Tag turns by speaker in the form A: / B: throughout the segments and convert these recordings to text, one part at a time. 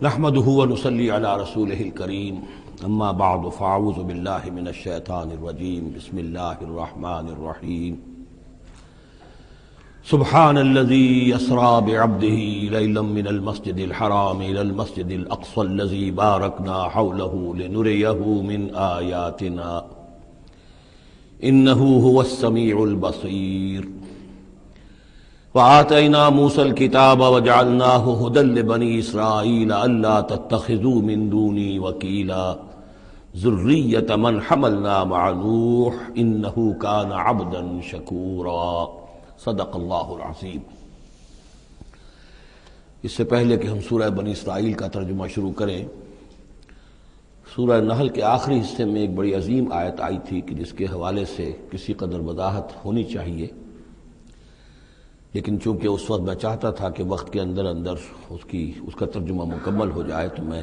A: نحمده ونصلي على رسوله الكريم اما بعد فاعوذ بالله من الشيطان الرجيم بسم الله الرحمن الرحيم سبحان الذي يسرى بعبده ليلا من المسجد الحرام إلى المسجد الأقصى الذي باركنا حوله لنريه من آياتنا إنه هو السميع البصير وآتينا موسى الكتاب وجعلناه هدى لبني إسرائيل ألا تتخذوا من دوني وكيلا ذرية من حملنا مع نوح إنه كان عبدا شكورا صدق اللہ العظیم۔ اس سے پہلے کہ ہم سورہ بنی اسرائیل کا ترجمہ شروع کریں، سورہ نحل کے آخری حصے میں ایک بڑی عظیم آیت آئی تھی کہ جس کے حوالے سے کسی قدر وضاحت ہونی چاہیے، لیکن چونکہ اس وقت میں چاہتا تھا کہ وقت کے اندر اس کا ترجمہ مکمل ہو جائے تو میں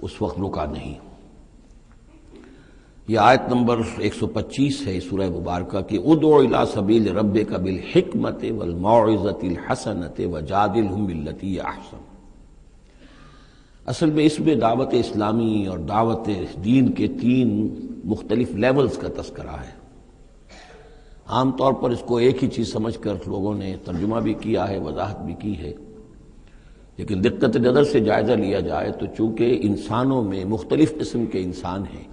A: اس وقت رکا نہیں۔ یہ آیت نمبر 125 ہے سورہ مبارکہ کی، ادعو الی سبیل ربک بالحکمت والموعظۃ الحسنۃ وجادلہم باللتی ہی احسن۔ اصل میں اس میں دعوت اسلامی اور دعوت دین کے 3 مختلف لیولز کا تذکرہ ہے۔ عام طور پر اس کو ایک ہی چیز سمجھ کر لوگوں نے ترجمہ بھی کیا ہے، وضاحت بھی کی ہے، لیکن دقت نظر سے جائزہ لیا جائے تو چونکہ انسانوں میں مختلف قسم کے انسان ہیں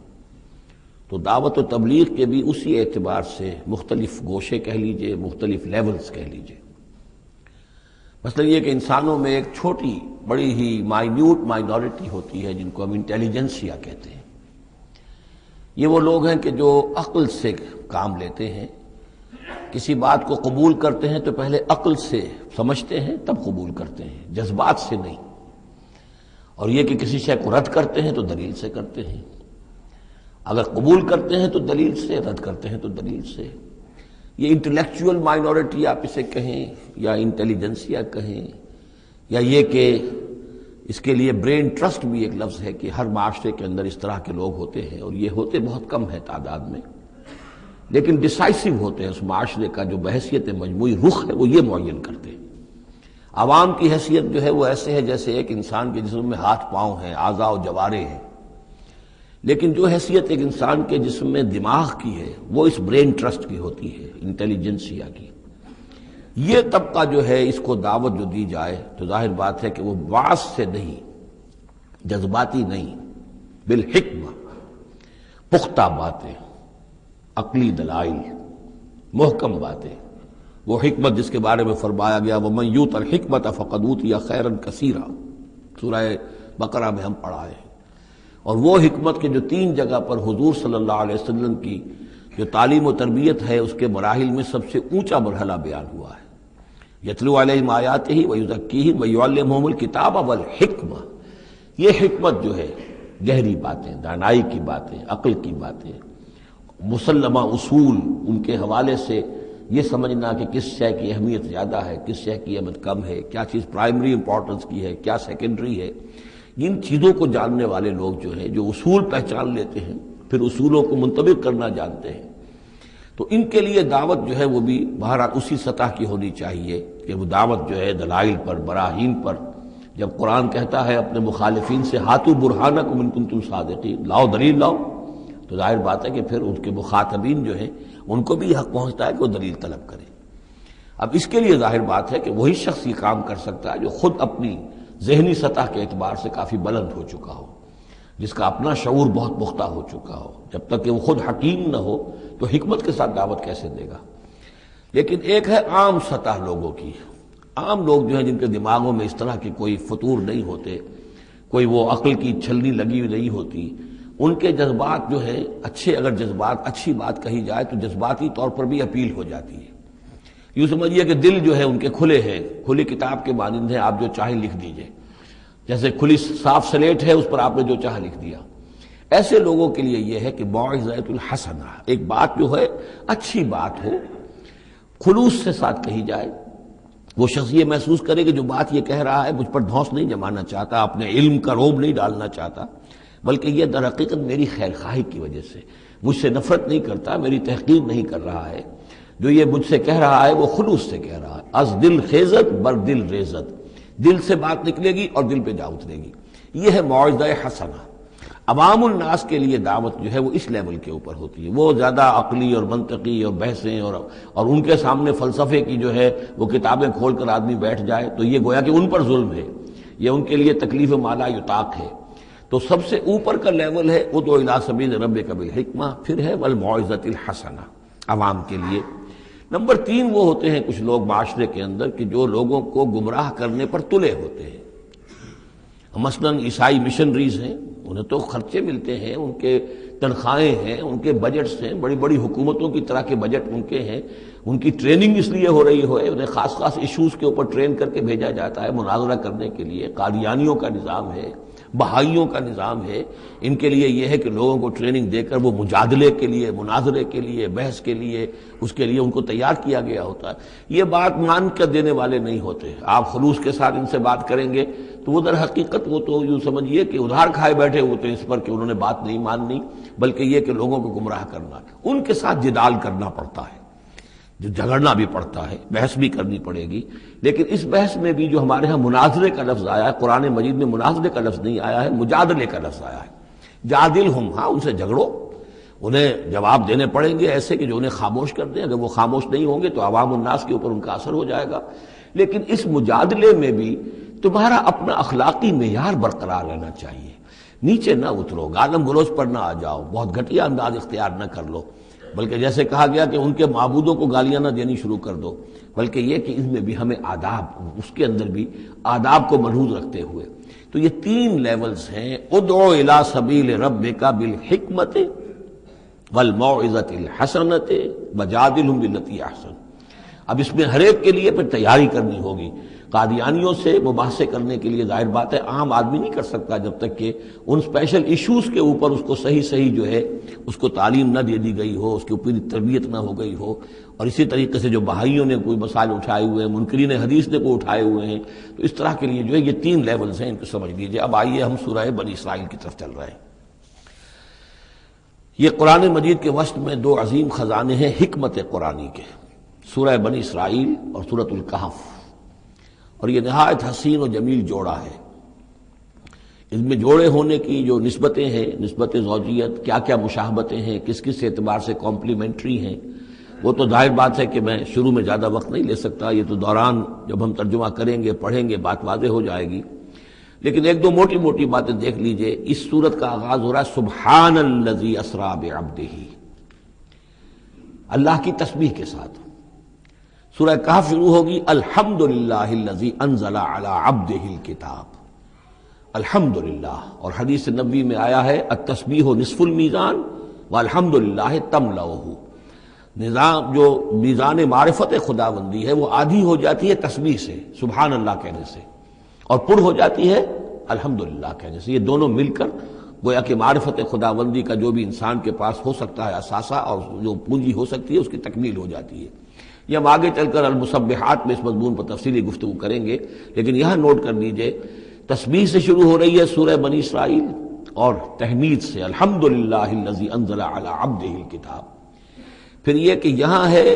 A: تو دعوت و تبلیغ کے بھی اسی اعتبار سے مختلف گوشے کہہ لیجئے، مختلف لیولز کہہ لیجئے۔ مثلا یہ کہ انسانوں میں ایک چھوٹی بڑی ہی مائنورٹی ہوتی ہے جن کو ہم انٹیلیجنسیا کہتے ہیں۔ یہ وہ لوگ ہیں کہ جو عقل سے کام لیتے ہیں، کسی بات کو قبول کرتے ہیں تو پہلے عقل سے سمجھتے ہیں تب قبول کرتے ہیں، جذبات سے نہیں۔ اور یہ کہ کسی شے کو رد کرتے ہیں تو دلیل سے کرتے ہیں، اگر قبول کرتے ہیں تو دلیل سے، رد کرتے ہیں تو دلیل سے۔ یہ انٹلیکچوئل مائنورٹی آپ اسے کہیں یا انٹیلیجنسیا کہیں، یا یہ کہ اس کے لیے برین ٹرسٹ بھی ایک لفظ ہے کہ ہر معاشرے کے اندر اس طرح کے لوگ ہوتے ہیں، اور یہ ہوتے بہت کم ہیں تعداد میں، لیکن ڈیسائسو ہوتے ہیں۔ اس معاشرے کا جو بحیثیت مجموعی رخ ہے وہ یہ معین کرتے ہیں۔ عوام کی حیثیت جو ہے وہ ایسے ہے جیسے ایک انسان کے جسم میں ہاتھ پاؤں ہیں، اعضاء و جوارے ہیں، لیکن جو حیثیت ایک انسان کے جسم میں دماغ کی ہے وہ اس برین ٹرسٹ کی ہوتی ہے، انٹیلیجنسیا کی۔ یہ طبقہ جو ہے اس کو دعوت جو دی جائے تو ظاہر بات ہے کہ وہ واعظ سے نہیں، جذباتی نہیں، بالحکمہ، پختہ باتیں، عقلی دلائل، محکم باتیں، وہ حکمت جس کے بارے میں فرمایا گیا وَمَن یُؤْتَ الْحِکْمَةَ فَقَدْ أُوتِیَ خَیْرًا کَثِیرًا، سورہ بقرہ میں ہم پڑھا ہے۔ اور وہ حکمت کے جو 3 جگہ پر حضور صلی اللہ علیہ وسلم کی جو تعلیم و تربیت ہے اس کے مراحل میں سب سے اونچا مرحلہ بیان ہوا ہے، یتلو علیہم آیاتہ ویزکیہم ویعلمہم الکتاب والحکمہ۔ یہ حکمت جو ہے گہری باتیں، دانائی کی باتیں، عقل کی باتیں، مسلمہ اصول، ان کے حوالے سے یہ سمجھنا کہ کس شے کی اہمیت زیادہ ہے، کس شے کی اہمیت کم ہے، کیا چیز پرائمری امپورٹنس کی ہے، کیا سیکنڈری ہے۔ ان چیزوں کو جاننے والے لوگ جو ہیں، جو اصول پہچان لیتے ہیں، پھر اصولوں کو منطبق کرنا جانتے ہیں، تو ان کے لیے دعوت جو ہے وہ بھی بہرحال اسی سطح کی ہونی چاہیے کہ وہ دعوت جو ہے دلائل پر، براہین پر۔ جب قرآن کہتا ہے اپنے مخالفین سے ہاتوا برہانکم ان کنتم صادقین، لاؤ دلیل لاؤ، تو ظاہر بات ہے کہ پھر ان کے مخاطبین جو ہیں ان کو بھی حق پہنچتا ہے کہ وہ دلیل طلب کریں۔ اب اس کے لیے ظاہر بات ہے کہ وہی شخص یہ کام کر سکتا ہے جو خود اپنی ذہنی سطح کے اعتبار سے کافی بلند ہو چکا ہو، جس کا اپنا شعور بہت پختہ ہو چکا ہو۔ جب تک کہ وہ خود حکیم نہ ہو تو حکمت کے ساتھ دعوت کیسے دے گا؟ لیکن ایک ہے عام سطح لوگوں کی، عام لوگ جو ہیں جن کے دماغوں میں اس طرح کے کوئی فطور نہیں ہوتے، کوئی وہ عقل کی چھلنی لگی ہوئی نہیں ہوتی، ان کے جذبات جو ہیں اچھے، اگر جذبات اچھی بات کہی جائے تو جذباتی طور پر بھی اپیل ہو جاتی ہے۔ یوں سمجھیے کہ دل جو ہے ان کے کھلے ہیں، کھلی کتاب کے مانند ہیں، آپ جو چاہیں لکھ دیجئے، جیسے کھلی صاف سلیٹ ہے اس پر آپ نے جو چاہا لکھ دیا۔ ایسے لوگوں کے لیے یہ ہے کہ موعظۃ الحسنہ، ایک بات جو ہے اچھی بات ہو، خلوص سے ساتھ کہی جائے، وہ شخص یہ محسوس کرے کہ جو بات یہ کہہ رہا ہے مجھ پر دھونس نہیں جمانا چاہتا، اپنے علم کا روب نہیں ڈالنا چاہتا، بلکہ یہ در حقیقت میری خیر خواہی کی وجہ سے، مجھ سے نفرت نہیں کرتا، میری تحقیر نہیں کر رہا ہے، جو یہ مجھ سے کہہ رہا ہے وہ خلوص سے کہہ رہا ہے۔ از دل خیزت بر دل ریزت، دل سے بات نکلے گی اور دل پہ جا اترے گی. یہ ہے موعظہ حسنہ. عوام الناس کے لیے دعوت جو ہے وہ اس لیول کے اوپر ہوتی ہے. وہ زیادہ عقلی اور منطقی اور بحثیں اور ان کے سامنے فلسفے کی جو ہے وہ کتابیں کھول کر آدمی بیٹھ جائے تو یہ گویا کہ ان پر ظلم ہے، یہ ان کے لیے تکلیف مالا یطاق ہے. تو سب سے اوپر کا لیول ہے ادعو الی سبیل ربک بالحکمہ، پھر ہے والموعظۃ الحسنہ عوام کے لیے. نمبر 3 وہ ہوتے ہیں کچھ لوگ معاشرے کے اندر کہ جو لوگوں کو گمراہ کرنے پر تلے ہوتے ہیں. مثلاً عیسائی مشنریز ہیں، انہیں تو خرچے ملتے ہیں، ان کے تنخواہیں ہیں، ان کے بجٹس ہیں، بڑی بڑی حکومتوں کی طرح کے بجٹ ان کے ہیں. ان کی ٹریننگ اس لیے ہو رہی ہے، انہیں خاص خاص ایشوز کے اوپر ٹرین کر کے بھیجا جاتا ہے مناظرہ کرنے کے لیے. قادیانیوں کا نظام ہے، بہائیوں کا نظام ہے. ان کے لیے یہ ہے کہ لوگوں کو ٹریننگ دے کر وہ مجادلے کے لیے، مناظرے کے لیے، بحث کے لیے، اس کے لیے ان کو تیار کیا گیا ہوتا ہے. یہ بات مان کر دینے والے نہیں ہوتے. آپ خلوص کے ساتھ ان سے بات کریں گے تو وہ در حقیقت وہ تو یوں سمجھیے کہ ادھار کھائے بیٹھے ہوتے ہیں اس پر کہ انہوں نے بات نہیں ماننی، بلکہ یہ کہ لوگوں کو گمراہ کرنا. ان کے ساتھ جدال کرنا پڑتا ہے، جو جھگڑنا بھی پڑتا ہے، بحث بھی کرنی پڑے گی. لیکن اس بحث میں بھی جو ہمارے ہاں مناظرے کا لفظ آیا ہے، قرآن مجید میں مناظرے کا لفظ نہیں آیا ہے، مجادلے کا لفظ آیا ہے. جادلہم، ہاں ان سے جھگڑو، انہیں جواب دینے پڑیں گے ایسے کہ جو انہیں خاموش کر دیں. اگر وہ خاموش نہیں ہوں گے تو عوام الناس کے اوپر ان کا اثر ہو جائے گا. لیکن اس مجادلے میں بھی تمہارا اپنا اخلاقی معیار برقرار رہنا چاہیے. نیچے نہ اترو، گالم گلوچ پر نہ آ جاؤ، بہت گھٹیا انداز اختیار نہ کر لو، بلکہ جیسے کہا گیا کہ ان کے معبودوں کو گالیاں نہ دینی شروع کر دو، بلکہ یہ کہ ان میں بھی ہمیں آداب، اس کے اندر بھی آداب کو ملحوظ رکھتے ہوئے. تو یہ 3 لیولز ہیں. ادعو الی سبیل ربک بالحکمۃ والموعظۃ الحسنۃ وجادلہم باللتی احسن. اب اس میں ہر ایک کے لیے پھر تیاری کرنی ہوگی. قادیانیوں سے مباحثے کرنے کے لیے ظاہر بات ہے عام آدمی نہیں کر سکتا جب تک کہ ان اسپیشل ایشوز کے اوپر اس کو صحیح جو ہے اس کو تعلیم نہ دے دی گئی ہو، اس کے اوپر تربیت نہ ہو گئی ہو. اور اسی طریقے سے جو بہائیوں نے کوئی مسائل اٹھائے ہوئے ہیں، منکرین حدیث نے کوئی اٹھائے ہوئے ہیں، تو اس طرح کے لیے جو ہے یہ 3 لیولز ہیں، ان کو سمجھ لیجیے. اب آئیے ہم سورہ بنی اسرائیل کی طرف چل رہے ہیں. یہ قرآن مجید کے وسط میں 2 عظیم خزانے ہیں حکمت قرآنی کے، سورہ بنی اسرائیل اور سورۃ الکہف. اور یہ نہایت حسین و جمیل جوڑا ہے. اس میں جوڑے ہونے کی جو نسبتیں ہیں، نسبت زوجیت، کیا کیا مشابہتیں ہیں، کس کس اعتبار سے کمپلیمنٹری ہیں، وہ تو ظاہر بات ہے کہ میں شروع میں زیادہ وقت نہیں لے سکتا. یہ تو دوران جب ہم ترجمہ کریں گے، پڑھیں گے، بات واضح ہو جائے گی. لیکن 1-2 موٹی موٹی باتیں دیکھ لیجئے. اس سورت کا آغاز ہو رہا ہے سبحان الذی اسری بعبدہ، اللہ کی تسبیح کے ساتھ. سورہ کہف شروع ہوگی الحمدللہ الذی انزل علی عبدہ الکتاب. الحمدللہ. اور حدیث نبوی میں آیا ہے التسبیح نصف المیزان والحمدللہ تملؤہ. نظام جو میزان معرفت خداوندی ہے وہ آدھی ہو جاتی ہے تسبیح سے، سبحان اللہ کہنے سے، اور پر ہو جاتی ہے الحمدللہ کہنے سے. یہ دونوں مل کر گویا کہ معرفت خداوندی کا جو بھی انسان کے پاس ہو سکتا ہے اثاثہ اور جو پونجی ہو سکتی ہے اس کی تکمیل ہو جاتی ہے. یہ ہم آگے چل کر المسبحات میں اس مضمون پر تفصیلی گفتگو کریں گے. لیکن یہاں نوٹ کر لیجئے تسبیح سے شروع ہو رہی ہے سورہ بنی اسرائیل اور تحمید سے الحمدللہ الذی انزل علی عبدہ الکتاب. پھر یہ کہ یہاں ہے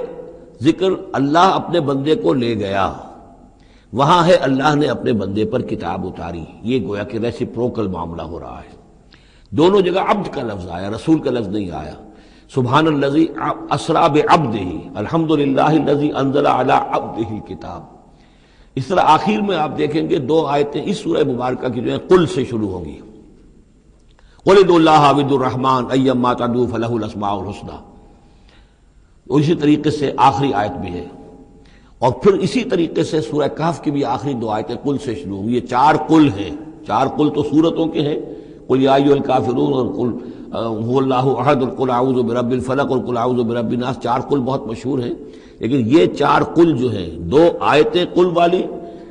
A: ذکر اللہ اپنے بندے کو لے گیا، وہاں ہے اللہ نے اپنے بندے پر کتاب اتاری. یہ گویا کہ ریسیپروکل معاملہ ہو رہا ہے. دونوں جگہ عبد کا لفظ آیا، رسول کا لفظ نہیں آیا. سبحان الذی اسری بعبدہ الحمدللہ الذی انزل علی عبدہ الکتاب. اس طرح آخر میں آپ دیکھیں گے 2 آیتیں اس سورہ مبارکہ کی جو ہے قل سے شروع ہوں گی. قل ادعوا اللہ او ادعوا الرحمن ایما تدعوا فلہ الاسماء الحسنی. اسی طریقے سے آخری آیت بھی ہے. اور پھر اسی طریقے سے سورہ کہف کی بھی آخری 2 آیتیں قل سے شروع ہوں گی. یہ 4 قل ہیں. 4 قل تو سورتوں کے ہیں، قل یا ایھا الکافرون اور قل هو اللہ احد اور قل اعوذ برب الفلق اور قل اعوذ برب الناس. 4 قل بہت مشہور ہیں. لیکن یہ 4 قل جو ہیں، 2 آیتیں قل والی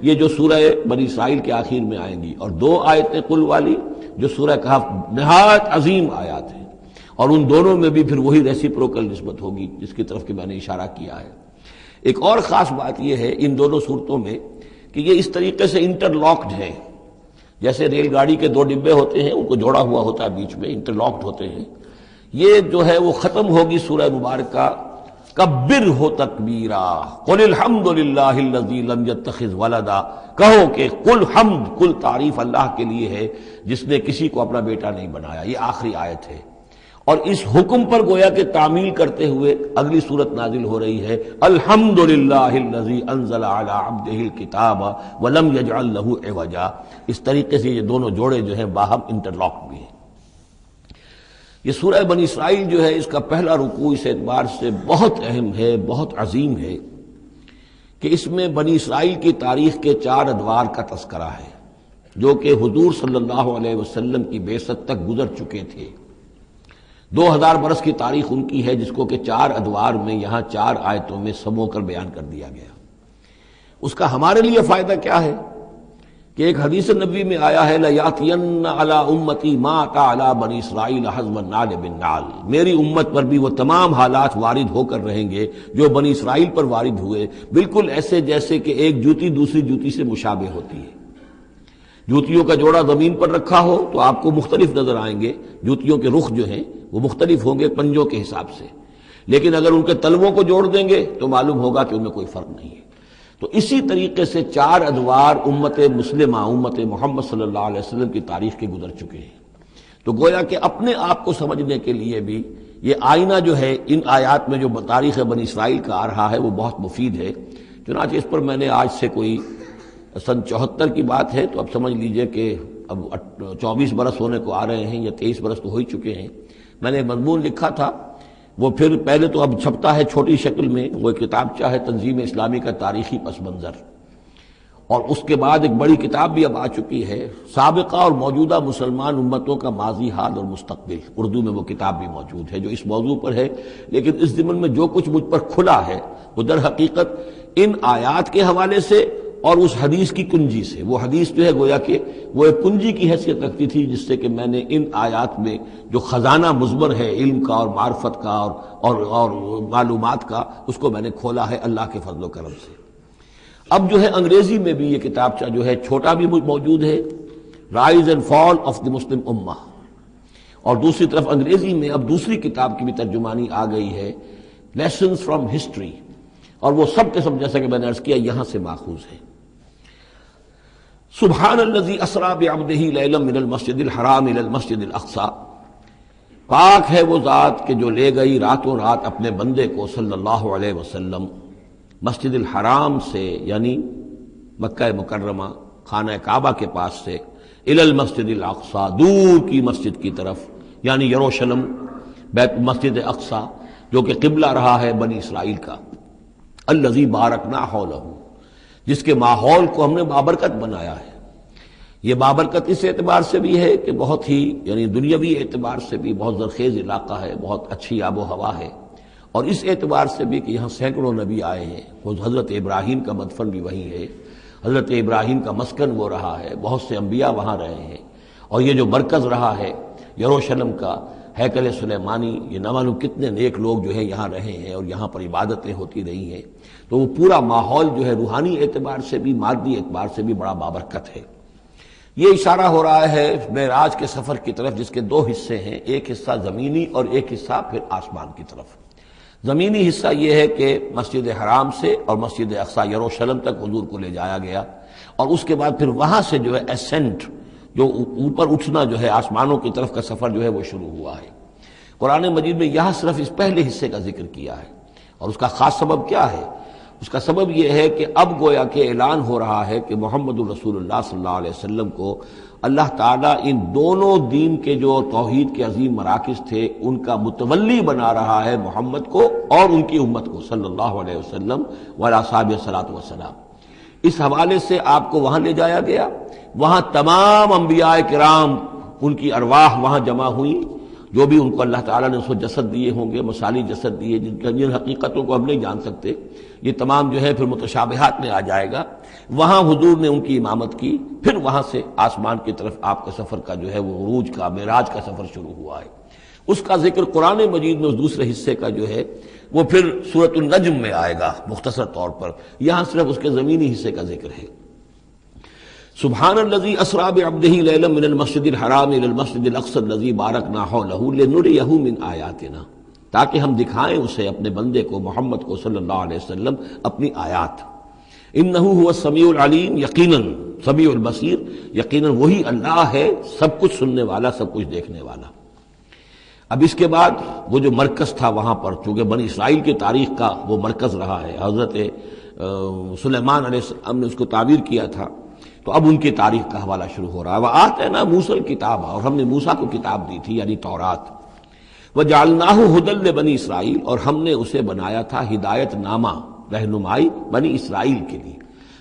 A: یہ جو سورہ بنی اسرائیل کے آخر میں آئیں گی، اور 2 آیتیں قل والی جو سورہ کہف نہایت عظیم آیات ہیں. اور ان دونوں میں بھی پھر وہی ریسیپروکل نسبت ہوگی جس کی طرف کہ میں نے اشارہ کیا ہے. ایک اور خاص بات یہ ہے ان دونوں صورتوں میں کہ یہ اس طریقے سے انٹر لاکڈ ہے. جیسے ریل گاڑی کے 2 ڈبے ہوتے ہیں، ان کو جوڑا ہوا ہوتا ہے بیچ میں، انٹر لاکڈ ہوتے ہیں. یہ جو ہے وہ ختم ہوگی سورہ مبارکہ کبر ہو تکبیرا قل الحمد للہ الذی لم یتخذ ولدا، کہو کہ قل حمد، کل تعریف اللہ کے لیے ہے جس نے کسی کو اپنا بیٹا نہیں بنایا۔ یہ آخری آیت ہے، اور اس حکم پر گویا کہ تعمیل کرتے ہوئے اگلی صورت نازل ہو رہی ہے، الحمد للہ الذی انزل علی عبدہ الکتاب ولم یجعل لہ عوجا۔ اس طریقے سے یہ دونوں جوڑے جو ہیں باہم انٹرلاک بھی ہیں۔ یہ سورہ بنی اسرائیل جو ہے، اس کا پہلا رکوع اس اعتبار سے بہت اہم ہے، بہت عظیم ہے کہ اس میں بنی اسرائیل کی تاریخ کے 4 ادوار کا تذکرہ ہے جو کہ حضور صلی اللہ علیہ وسلم کی بعثت تک گزر چکے تھے۔ 2000 برس کی تاریخ ان کی ہے، جس کو کہ 4 ادوار میں یہاں 4 آیتوں میں سمو کر بیان کر دیا گیا۔ اس کا ہمارے لیے فائدہ کیا ہے کہ ایک حدیث نبوی میں آیا ہے لَيَأْتِيَنَّ عَلَىٰ أُمَّتِي مَا أَتَىٰ عَلَىٰ بَنِي إِسْرَائِيلَ حَزْوَ النَّعْلِ بِالنَّعْلِ، میری امت پر بھی وہ تمام حالات وارد ہو کر رہیں گے جو بنی اسرائیل پر وارد ہوئے، بالکل ایسے جیسے کہ ایک جوتی دوسری جوتی سے مشابہ ہوتی ہے۔ جوتیوں کا جوڑا زمین پر رکھا ہو تو آپ کو مختلف نظر آئیں گے، جوتیوں کے رخ جو ہیں وہ مختلف ہوں گے پنجوں کے حساب سے، لیکن اگر ان کے تلووں کو جوڑ دیں گے تو معلوم ہوگا کہ ان میں کوئی فرق نہیں ہے۔ تو اسی طریقے سے 4 ادوار امت مسلمہ، امت محمد صلی اللہ علیہ وسلم کی تاریخ کے گزر چکے ہیں۔ تو گویا کہ اپنے آپ کو سمجھنے کے لیے بھی یہ آئینہ جو ہے ان آیات میں جو تاریخ بنی اسرائیل کا آ رہا ہے وہ بہت مفید ہے۔ چنانچہ اس پر میں نے آج سے کوئی سن 74 کی بات ہے، تو اب سمجھ لیجئے کہ اب 24 برس ہونے کو آ رہے ہیں یا 23 برس تو ہو ہی چکے ہیں۔ میں نے مضمون لکھا تھا، وہ پھر پہلے تو اب چھپتا ہے چھوٹی شکل میں، وہ کتابچہ ہے تنظیم اسلامی کا تاریخی پس منظر، اور اس کے بعد ایک بڑی کتاب بھی اب آ چکی ہے، سابقہ اور موجودہ مسلمان امتوں کا ماضی، حال اور مستقبل، اردو میں وہ کتاب بھی موجود ہے جو اس موضوع پر ہے۔ لیکن اس ضمن میں جو کچھ مجھ پر کھلا ہے وہ در حقیقت ان آیات کے حوالے سے اور اس حدیث کی کنجی سے، وہ حدیث جو ہے گویا کہ وہ ایک کنجی کی حیثیت رکھتی تھی جس سے کہ میں نے ان آیات میں جو خزانہ مضمر ہے علم کا اور معرفت کا اور معلومات کا، اس کو میں نے کھولا ہے اللہ کے فضل و کرم سے۔ اب جو ہے انگریزی میں بھی یہ کتابچہ جو ہے چھوٹا بھی موجود ہے، rise and fall of the Muslim امہ، اور دوسری طرف انگریزی میں اب دوسری کتاب کی بھی ترجمانی آ گئی ہے، لیسنز فرام ہسٹری، اور وہ سب کے سب جیسا کہ میں نے عرض کیا یہاں سے ماخوذ ہے۔ سبحان الذی اسری بعبدہ لیلا من المسجد الحرام الی المسجد الاقصی، پاک ہے وہ ذات کہ جو لے گئی راتوں رات اپنے بندے کو صلی اللہ علیہ وسلم مسجد الحرام سے، یعنی مکہ مکرمہ خانہ کعبہ کے پاس سے، الی المسجد الاقصی، دور کی مسجد کی طرف، یعنی یروشلم، بیت مسجد اقصی جو کہ قبلہ رہا ہے بنی اسرائیل کا، الذی بارکنا حولہ، جس کے ماحول کو ہم نے بابرکت بنایا ہے۔ یہ بابرکت اس اعتبار سے بھی ہے کہ بہت ہی یعنی دنیاوی اعتبار سے بھی بہت زرخیز علاقہ ہے، بہت اچھی آب و ہوا ہے، اور اس اعتبار سے بھی کہ یہاں سینکڑوں نبی آئے ہیں، حضرت ابراہیم کا مدفن بھی وہیں ہے، حضرت ابراہیم کا مسکن وہ رہا ہے، بہت سے انبیاء وہاں رہے ہیں، اور یہ جو مرکز رہا ہے یروشلم کا، ہیکل سلیمانی، یہ نہ معلوم کتنے نیک لوگ جو ہے یہاں رہے ہیں اور یہاں پر عبادتیں ہوتی رہی ہیں، تو وہ پورا ماحول جو ہے روحانی اعتبار سے بھی مادی اعتبار سے بھی بڑا بابرکت ہے۔ یہ اشارہ ہو رہا ہے معراج کے سفر کی طرف، جس کے 2 حصے ہیں، ایک حصہ زمینی اور ایک حصہ پھر آسمان کی طرف۔ زمینی حصہ یہ ہے کہ مسجد حرام سے اور مسجد اقصی یروشلم تک حضور کو لے جایا گیا، اور اس کے بعد پھر وہاں سے جو ہے اسینٹ، جو اوپر اٹھنا جو ہے آسمانوں کی طرف کا سفر جو ہے وہ شروع ہوا ہے۔ قرآن مجید میں یہاں صرف اس پہلے حصے کا ذکر کیا ہے، اور اس کا خاص سبب کیا ہے؟ اس کا سبب یہ ہے کہ اب گویا کہ اعلان ہو رہا ہے کہ محمد الرسول اللہ صلی اللہ علیہ وسلم کو اللہ تعالیٰ ان دونوں دین کے جو توحید کے عظیم مراکز تھے ان کا متولی بنا رہا ہے، محمد کو اور ان کی امت کو صلی اللہ علیہ وسلم وعلی اصحابہ الصلاۃ والسلام۔ اس حوالے سے آپ کو وہاں لے جایا گیا، وہاں تمام انبیاء کرام ان کی ارواح وہاں جمع ہوئیں، جو بھی ان کو اللہ تعالیٰ نے اس کو جسد دیے ہوں گے، مثالی جسد دیے جن حقیقتوں کو ہم نہیں جان سکتے، یہ تمام جو ہے پھر متشابہات میں آ جائے گا۔ وہاں حضور نے ان کی امامت کی، پھر وہاں سے آسمان کی طرف آپ کے سفر کا جو ہے وہ عروج کا، معراج کا سفر شروع ہوا ہے۔ اس کا ذکر قرآن مجید میں اس دوسرے حصے کا جو ہے وہ پھر سورۃ النجم میں آئے گا مختصر طور پر، یہاں صرف اس کے زمینی حصے کا ذکر ہے۔ سبحان الذی اسری بعبدہ لیلا من المسجد الحرام الی المسجد الاقصی الذی بارکنا حولہ لنریہ من آیاتنا۔ تاکہ ہم دکھائیں اسے اپنے بندے کو محمد کو صلی اللہ علیہ وسلم اپنی آیات۔ انہ هو السمیع العلیم، یقیناً سمیع البصیر، یقیناً وہی اللہ ہے سب کچھ سننے والا، سب کچھ دیکھنے والا۔ اب اس کے بعد وہ جو مرکز تھا وہاں پر، چونکہ بنی اسرائیل کی تاریخ کا وہ مرکز رہا ہے، حضرت سلیمان علیہ السلام نے اس کو تعبیر کیا تھا، تو اب ان کی تاریخ کا حوالہ شروع ہو رہا ہے۔ وآتینا موسیٰ الکتاب، اور ہم نے موسیٰ کو کتاب دی تھی یعنی توراۃ۔ وجعلناہ ھدی لبنی اسرائیل، اور ہم نے اسے بنایا تھا ہدایت نامہ، رہنمائی بنی اسرائیل کے لیے۔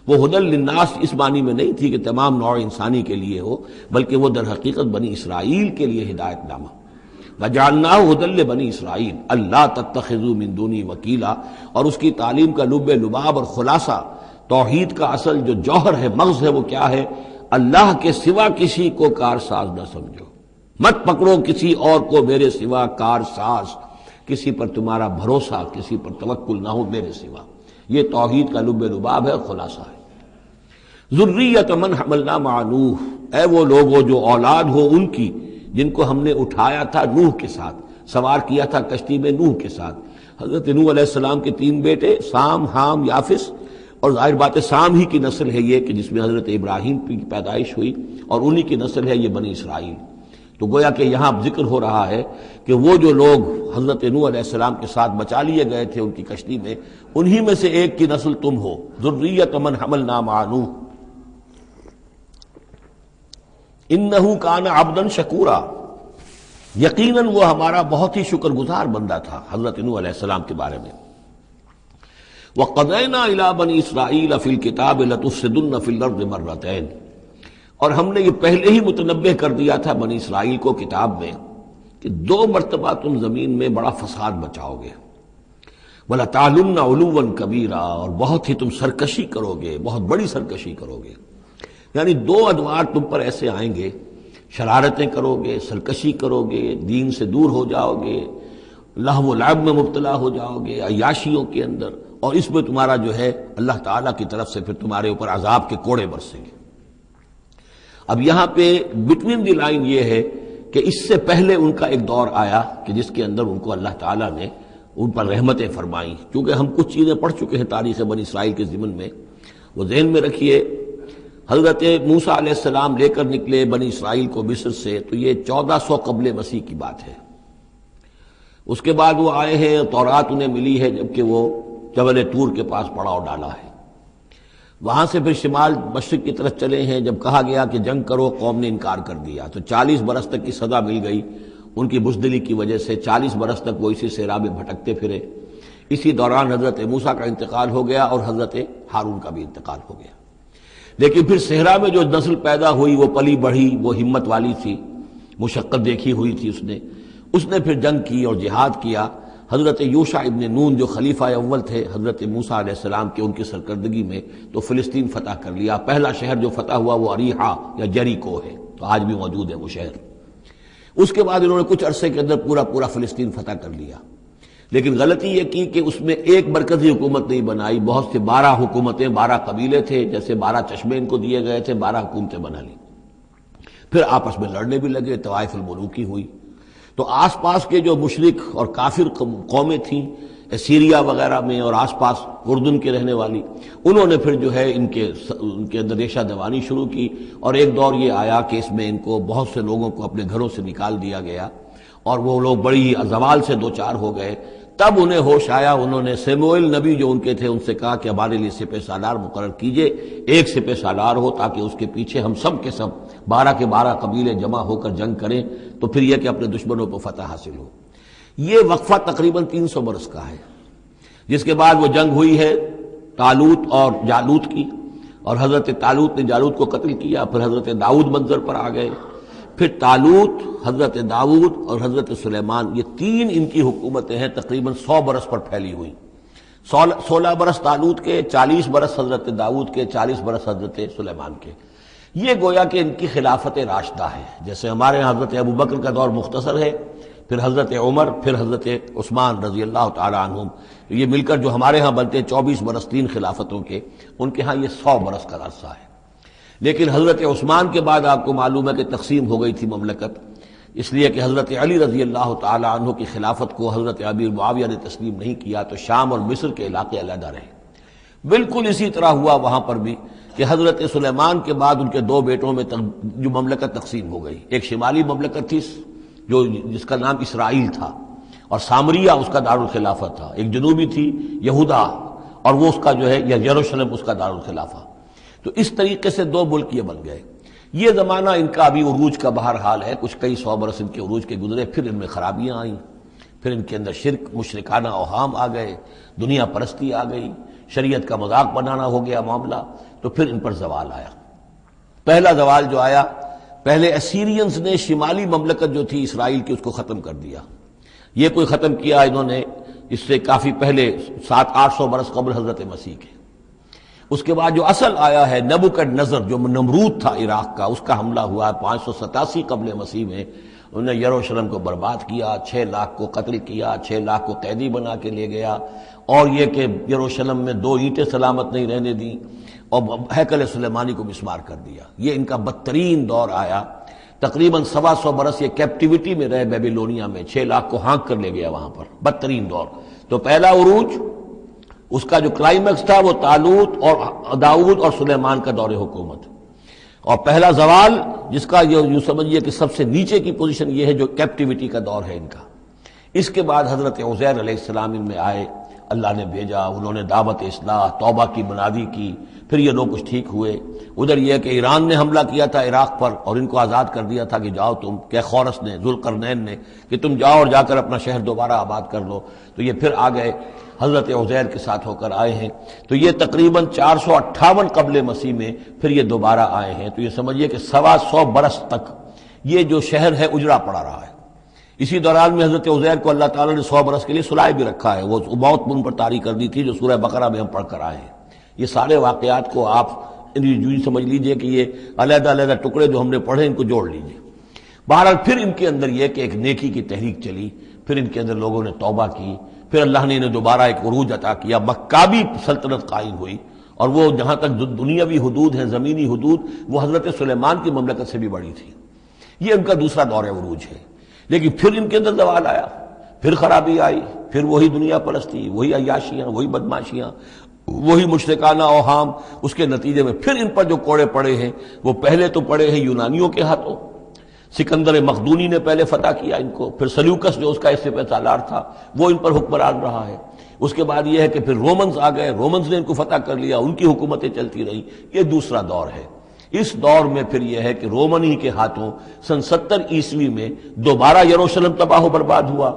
A: وہ ھدی للناس اس معنی میں نہیں تھی کہ تمام نوع انسانی کے لیے ہو، بلکہ وہ در حقیقت بنی اسرائیل کے لیے ہدایت نامہ۔ وجعلناہ ھدی لبنی اسرائیل اللہ تتخذوا من دونی وکیلا، اور اس کی تعلیم کا لب لباب اور خلاصہ، توحید کا اصل جو جوہر ہے، مغز ہے، وہ کیا ہے؟ اللہ کے سوا کسی کو کارساز نہ سمجھو، مت پکڑو کسی اور کو میرے سوا کارساز، کسی پر تمہارا بھروسہ، کسی پر توکل نہ ہو میرے سوا۔ یہ توحید کا لب لباب ہے، خلاصہ ہے۔ ذریۃ من حملنا مع نوح، اے وہ لوگوں جو اولاد ہو ان کی جن کو ہم نے اٹھایا تھا نوح کے ساتھ، سوار کیا تھا کشتی میں نوح کے ساتھ۔ حضرت نوح علیہ السلام کے 3 بیٹے، سام، حام، یافس، اور ظاہر بات ہے سام ہی کی نسل ہے یہ کہ جس میں حضرت ابراہیم کی پیدائش ہوئی، اور انہی کی نسل ہے یہ بنی اسرائیل۔ تو گویا کہ یہاں ذکر ہو رہا ہے کہ وہ جو لوگ حضرت نوح علیہ السلام کے ساتھ بچا لیے گئے تھے ان کی کشتی میں، انہی میں سے ایک کی نسل تم ہو۔ ذریۃ من حملنا مع نوح انہ کان عبدا شکورا، یقیناً وہ ہمارا بہت ہی شکر گزار بندہ تھا، حضرت نوح علیہ السلام کے بارے میں۔ وَقَضَيْنَا إِلَىٰ بَنِي إِسْرَائِيلَ فِي الْكِتَابِ لَتُفْسِدُنَّ فِي الْأَرْضِ مَرَّتَيْنِ، اور ہم نے یہ پہلے ہی متنبہ کر دیا تھا بنی اسرائیل کو کتاب میں کہ 2 مرتبہ تم زمین میں بڑا فساد مچاؤ گے۔ وَلَتَعْلُنَّ عُلُوًّا كَبِيرًا، اور بہت ہی تم سرکشی کرو گے، بہت بڑی سرکشی کرو گے۔ یعنی 2 ادوار تم پر ایسے آئیں گے، شرارتیں کرو گے، سرکشی کرو گے، دین سے دور ہو جاؤ گے، لہو و لعب میں مبتلا ہو جاؤ گے، عیاشیوں کے اندر، اور اس میں تمہارا جو ہے اللہ تعالیٰ کی طرف سے پھر تمہارے اوپر عذاب کے کوڑے برسیں گے۔ اب یہاں پہ بٹوین دی لائن یہ ہے کہ اس سے پہلے ان کا ایک دور آیا کہ جس کے اندر ان کو اللہ تعالیٰ نے ان پر رحمتیں فرمائیں۔ کیونکہ ہم کچھ چیزیں پڑھ چکے ہیں تاریخ بنی اسرائیل کے ضمن میں، وہ ذہن میں رکھیے۔ حضرت موسیٰ علیہ السلام لے کر نکلے بنی اسرائیل کو مصر سے، تو یہ 1400 قبل مسیح کی بات ہے۔ اس کے بعد وہ آئے ہیں، تورات انہیں ملی ہے جبکہ وہ جبل طور کے پاس پڑاؤ ڈالا ہے۔ وہاں سے پھر شمال مشرق کی طرف چلے ہیں، جب کہا گیا کہ جنگ کرو قوم نے انکار کر دیا، تو 40 برس تک کی سزا مل گئی ان کی بزدلی کی وجہ سے۔ 40 برس تک وہ اسی صحرا میں بھٹکتے پھرے۔ اسی دوران حضرت موسیٰ کا انتقال ہو گیا اور حضرت ہارون کا بھی انتقال ہو گیا۔ لیکن پھر صحرا میں جو نسل پیدا ہوئی وہ پلی بڑھی، وہ ہمت والی تھی، مشقت دیکھی ہوئی تھی اس نے پھر جنگ کی اور جہاد کیا۔ حضرت یوشع ابن نون جو خلیفہ اول تھے حضرت موسیٰ علیہ السلام کے، ان کی سرکردگی میں تو فلسطین فتح کر لیا۔ پہلا شہر جو فتح ہوا وہ اریحا یا جریکو ہے، تو آج بھی موجود ہے وہ شہر۔ اس کے بعد انہوں نے کچھ عرصے کے اندر پورا فلسطین فتح کر لیا۔ لیکن غلطی یہ کی کہ اس میں ایک مرکزی حکومت نہیں بنائی، بہت سے 12 حکومتیں، 12 قبیلے تھے، جیسے 12 چشمے ان کو دیے گئے تھے، 12 حکومتیں بنا لی۔ پھر آپس میں لڑنے بھی لگے، طوائف الملوکی ہوئی۔ تو آس پاس کے جو مشرک اور کافر قومیں تھیں سیریا وغیرہ میں اور آس پاس اردن کے رہنے والی، انہوں نے پھر جو ہے ان کے اندر ریشہ دوانی شروع کی، اور ایک دور یہ آیا کہ اس میں ان کو بہت سے لوگوں کو اپنے گھروں سے نکال دیا گیا، اور وہ لوگ بڑی زوال سے دوچار ہو گئے۔ تب انہیں ہوش آیا، انہوں نے سیموئیل نبی جو ان کے تھے ان سے کہا کہ ہمارے لیے سپہ سالار مقرر کیجئے، ایک سپہ سالار ہو تاکہ اس کے پیچھے ہم سب کے سب 12 کے 12 قبیلے جمع ہو کر جنگ کریں، تو پھر یہ کہ اپنے دشمنوں پر فتح حاصل ہو۔ یہ وقفہ تقریباً 300 برس کا ہے، جس کے بعد وہ جنگ ہوئی ہے طالوت اور جالوت کی، اور حضرت طالوت نے جالوت کو قتل کیا۔ پھر حضرت داؤد منظر پر آ گئے، پھر طالوت، حضرت داؤد اور حضرت سلیمان، یہ 3 ان کی حکومتیں ہیں تقریباً 100 برس پر پھیلی ہوئی۔ 16 برس طالوت کے، 40 برس حضرت داؤد کے، 40 برس حضرت سلیمان کے۔ یہ گویا کہ ان کی خلافت راشدہ ہے۔ جیسے ہمارے یہاں حضرت ابوبکر کا دور مختصر ہے، پھر حضرت عمر، پھر حضرت عثمان رضی اللہ تعالی عنہم، یہ مل کر جو ہمارے ہاں بنتے ہیں 24 برس 3 خلافتوں کے، ان کے ہاں یہ 100 برس کا عرصہ ہے۔ لیکن حضرت عثمان کے بعد آپ کو معلوم ہے کہ تقسیم ہو گئی تھی مملکت، اس لیے کہ حضرت علی رضی اللہ تعالی عنہ کی خلافت کو حضرت امیر معاویہ نے تسلیم نہیں کیا تو شام اور مصر کے علاقے علیحدہ رہے۔ بالکل اسی طرح ہوا وہاں پر بھی کہ حضرت سلیمان کے بعد ان کے دو بیٹوں میں جو مملکت تقسیم ہو گئی، ایک شمالی مملکت تھی جس کا نام اسرائیل تھا اور سامریہ اس کا دارالخلافہ تھا، ایک جنوبی تھی یہودا اور وہ اس کا جو ہے یروشلم اس کا دارالخلافہ۔ تو اس طریقے سے دو ملک یہ بن گئے۔ یہ زمانہ ان کا ابھی عروج کا بہرحال ہے، کچھ کئی سو برس ان کے عروج کے گزرے، پھر ان میں خرابیاں آئیں، پھر ان کے اندر شرک مشرکانہ اوہام آ گئے، دنیا پرستی آ گئی، شریعت کا مذاق بنانا ہو گیا معاملہ، تو پھر ان پر زوال آیا۔ پہلا زوال جو آیا، پہلے اسیرینز نے شمالی مملکت جو تھی اسرائیل کی اس کو ختم کر دیا۔ یہ کوئی ختم کیا انہوں نے اس سے کافی پہلے 700-800 برس قبل حضرت مسیح کے۔ اس کے بعد جو اصل آیا ہے نبوکڈنضر جو نمرود تھا عراق کا، اس کا حملہ ہوا 587 قبل مسیح میں، انہوں نے یروشلم کو برباد کیا، 6 لاکھ کو قتل کیا، 6 لاکھ کو قیدی بنا کے لے گیا، اور یہ کہ یروشلم میں 2 اینٹیں سلامت نہیں رہنے دیں، اور ہیکل سلیمانی کو مسمار کر دیا۔ یہ ان کا بدترین دور آیا، تقریباً 125 برس یہ کیپٹیوٹی میں رہے بیبیلونیا میں، 6 لاکھ کو ہانک کر لے گیا وہاں پر، بدترین دور۔ تو پہلا عروج اس کا جو کلائمیکس تھا وہ طالوت اور داؤد اور سلیمان کا دور حکومت، اور پہلا زوال جس کا یوں سمجھیے کہ سب سے نیچے کی پوزیشن یہ ہے جو کیپٹیوٹی کا دور ہے ان کا۔ اس کے بعد حضرت عزیر علیہ السلام ان میں آئے، اللہ نے بھیجا، انہوں نے دعوت اصلاح توبہ کی بنیادی کی، پھر یہ لوگ کچھ ٹھیک ہوئے۔ ادھر یہ کہ ایران نے حملہ کیا تھا عراق پر اور ان کو آزاد کر دیا تھا کہ جاؤ تم، کہ خورس نے، ذوالقرنین نے، کہ تم جاؤ اور جا کر اپنا شہر دوبارہ آباد کر لو، تو یہ پھر آ گئے، حضرت عزیر کے ساتھ ہو کر آئے ہیں۔ تو یہ تقریباً 458 قبل مسیح میں پھر یہ دوبارہ آئے ہیں۔ تو یہ سمجھیے کہ 125 برس تک یہ جو شہر ہے اجڑا پڑا رہا ہے۔ اسی دوران میں حضرت عزیر کو اللہ تعالیٰ نے 100 برس کے لیے سلائے بھی رکھا ہے، وہ موت ان پر طاری کر دی تھی جو سورہ بقرہ میں ہم پڑھ کر آئے ہیں۔ یہ سارے واقعات کو آپ یوں سمجھ لیجئے کہ یہ علیحدہ علیحدہ ٹکڑے جو ہم نے پڑھے ان کو جوڑ لیجئے۔ بہرحال پھر ان کے اندر یہ کہ ایک نیکی کی تحریک چلی، پھر ان کے اندر لوگوں نے توبہ کی، پھر اللہ نے انہیں دوبارہ ایک عروج عطا کیا، مکابی سلطنت قائم ہوئی، اور وہ جہاں تک دنیاوی حدود ہیں، زمینی حدود، وہ حضرت سلیمان کی مملکت سے بھی بڑی تھی۔ یہ ان کا دوسرا دور عروج ہے۔ لیکن پھر ان کے اندر زوال آیا، پھر خرابی آئی، پھر وہی دنیا پرستی، وہی عیاشیاں، وہی بدماشیاں، وہی مشرکانہ اوہام۔ اس کے نتیجے میں پھر ان پر جو کوڑے پڑے ہیں وہ پہلے تو پڑے ہیں یونانیوں کے ہاتھوں، سکندر مقدونی نے پہلے فتح کیا ان کو، پھر سلیوکس جو اس کا اس سے سالار تھا وہ ان پر حکمران رہا ہے۔ اس کے بعد یہ ہے کہ پھر رومنز آ گئے، رومنز نے ان کو فتح کر لیا، ان کی حکومتیں چلتی رہیں۔ یہ دوسرا دور ہے۔ اس دور میں پھر یہ ہے کہ رومنی کے ہاتھوں سن 70 عیسوی میں دوبارہ یروشلم تباہ و برباد ہوا،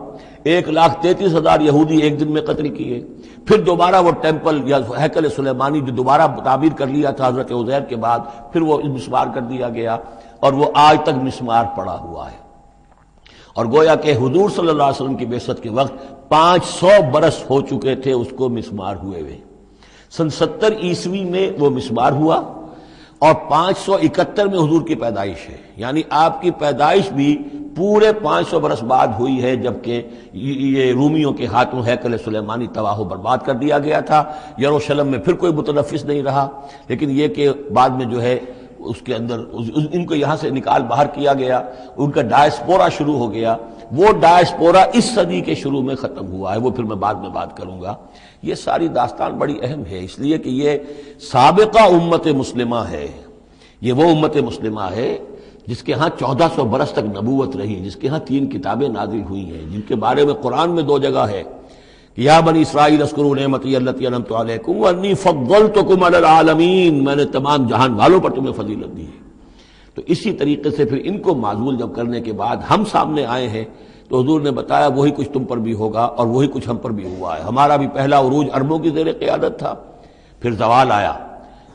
A: 1,33,000 یہودی ایک دن میں قتل کیے، پھر دوبارہ وہ ٹیمپل یا ہیکل سلیمانی جو دوبارہ تعمیر کر لیا تھا حضرت عزیر کے بعد، پھر وہ مسمار کر دیا گیا، اور وہ آج تک مسمار پڑا ہوا ہے۔ اور گویا کہ حضور صلی اللہ علیہ وسلم کی بعثت کے وقت 500 برس ہو چکے تھے اس کو مسمار ہوئے ہوئے۔ سن 70 عیسوی میں وہ مسمار ہوا، اور 571 میں حضور کی پیدائش ہے، یعنی آپ کی پیدائش بھی پورے 500 برس بعد ہوئی ہے، جبکہ یہ رومیوں کے ہاتھوں ہیکل سلیمانی تباہ و برباد کر دیا گیا تھا۔ یروشلم میں پھر کوئی متنفس نہیں رہا، لیکن یہ کہ بعد میں جو ہے اس کے اندر ان کو یہاں سے نکال باہر کیا گیا، ان کا ڈائسپورا شروع ہو گیا۔ وہ ڈائسپورا اس صدی کے شروع میں ختم ہوا ہے، وہ پھر میں بعد میں بات کروں گا۔ یہ ساری داستان بڑی اہم ہے، اس لیے کہ یہ سابقہ امت مسلمہ ہے، یہ وہ امت مسلمہ ہے جس کے ہاں 1400 برس تک نبوت رہی، جس کے ہاں 3 کتابیں نازل ہوئی ہیں، جن کے بارے میں قرآن میں 2 جگہ ہے کہ یا بنی اسرائیل اذکروا نعمتی التی انعمت علیکم وانی فضلتکم علی العالمین، میں نے تمام جہان والوں پر تمہیں فضیلت دی ہے۔ تو اسی طریقے سے پھر ان کو معزول جب کرنے کے بعد ہم سامنے آئے ہیں تو حضور نے بتایا وہی کچھ تم پر بھی ہوگا اور وہی کچھ ہم پر بھی ہوا ہے۔ ہمارا بھی پہلا عروج عربوں کی زیر قیادت تھا، پھر زوال آیا،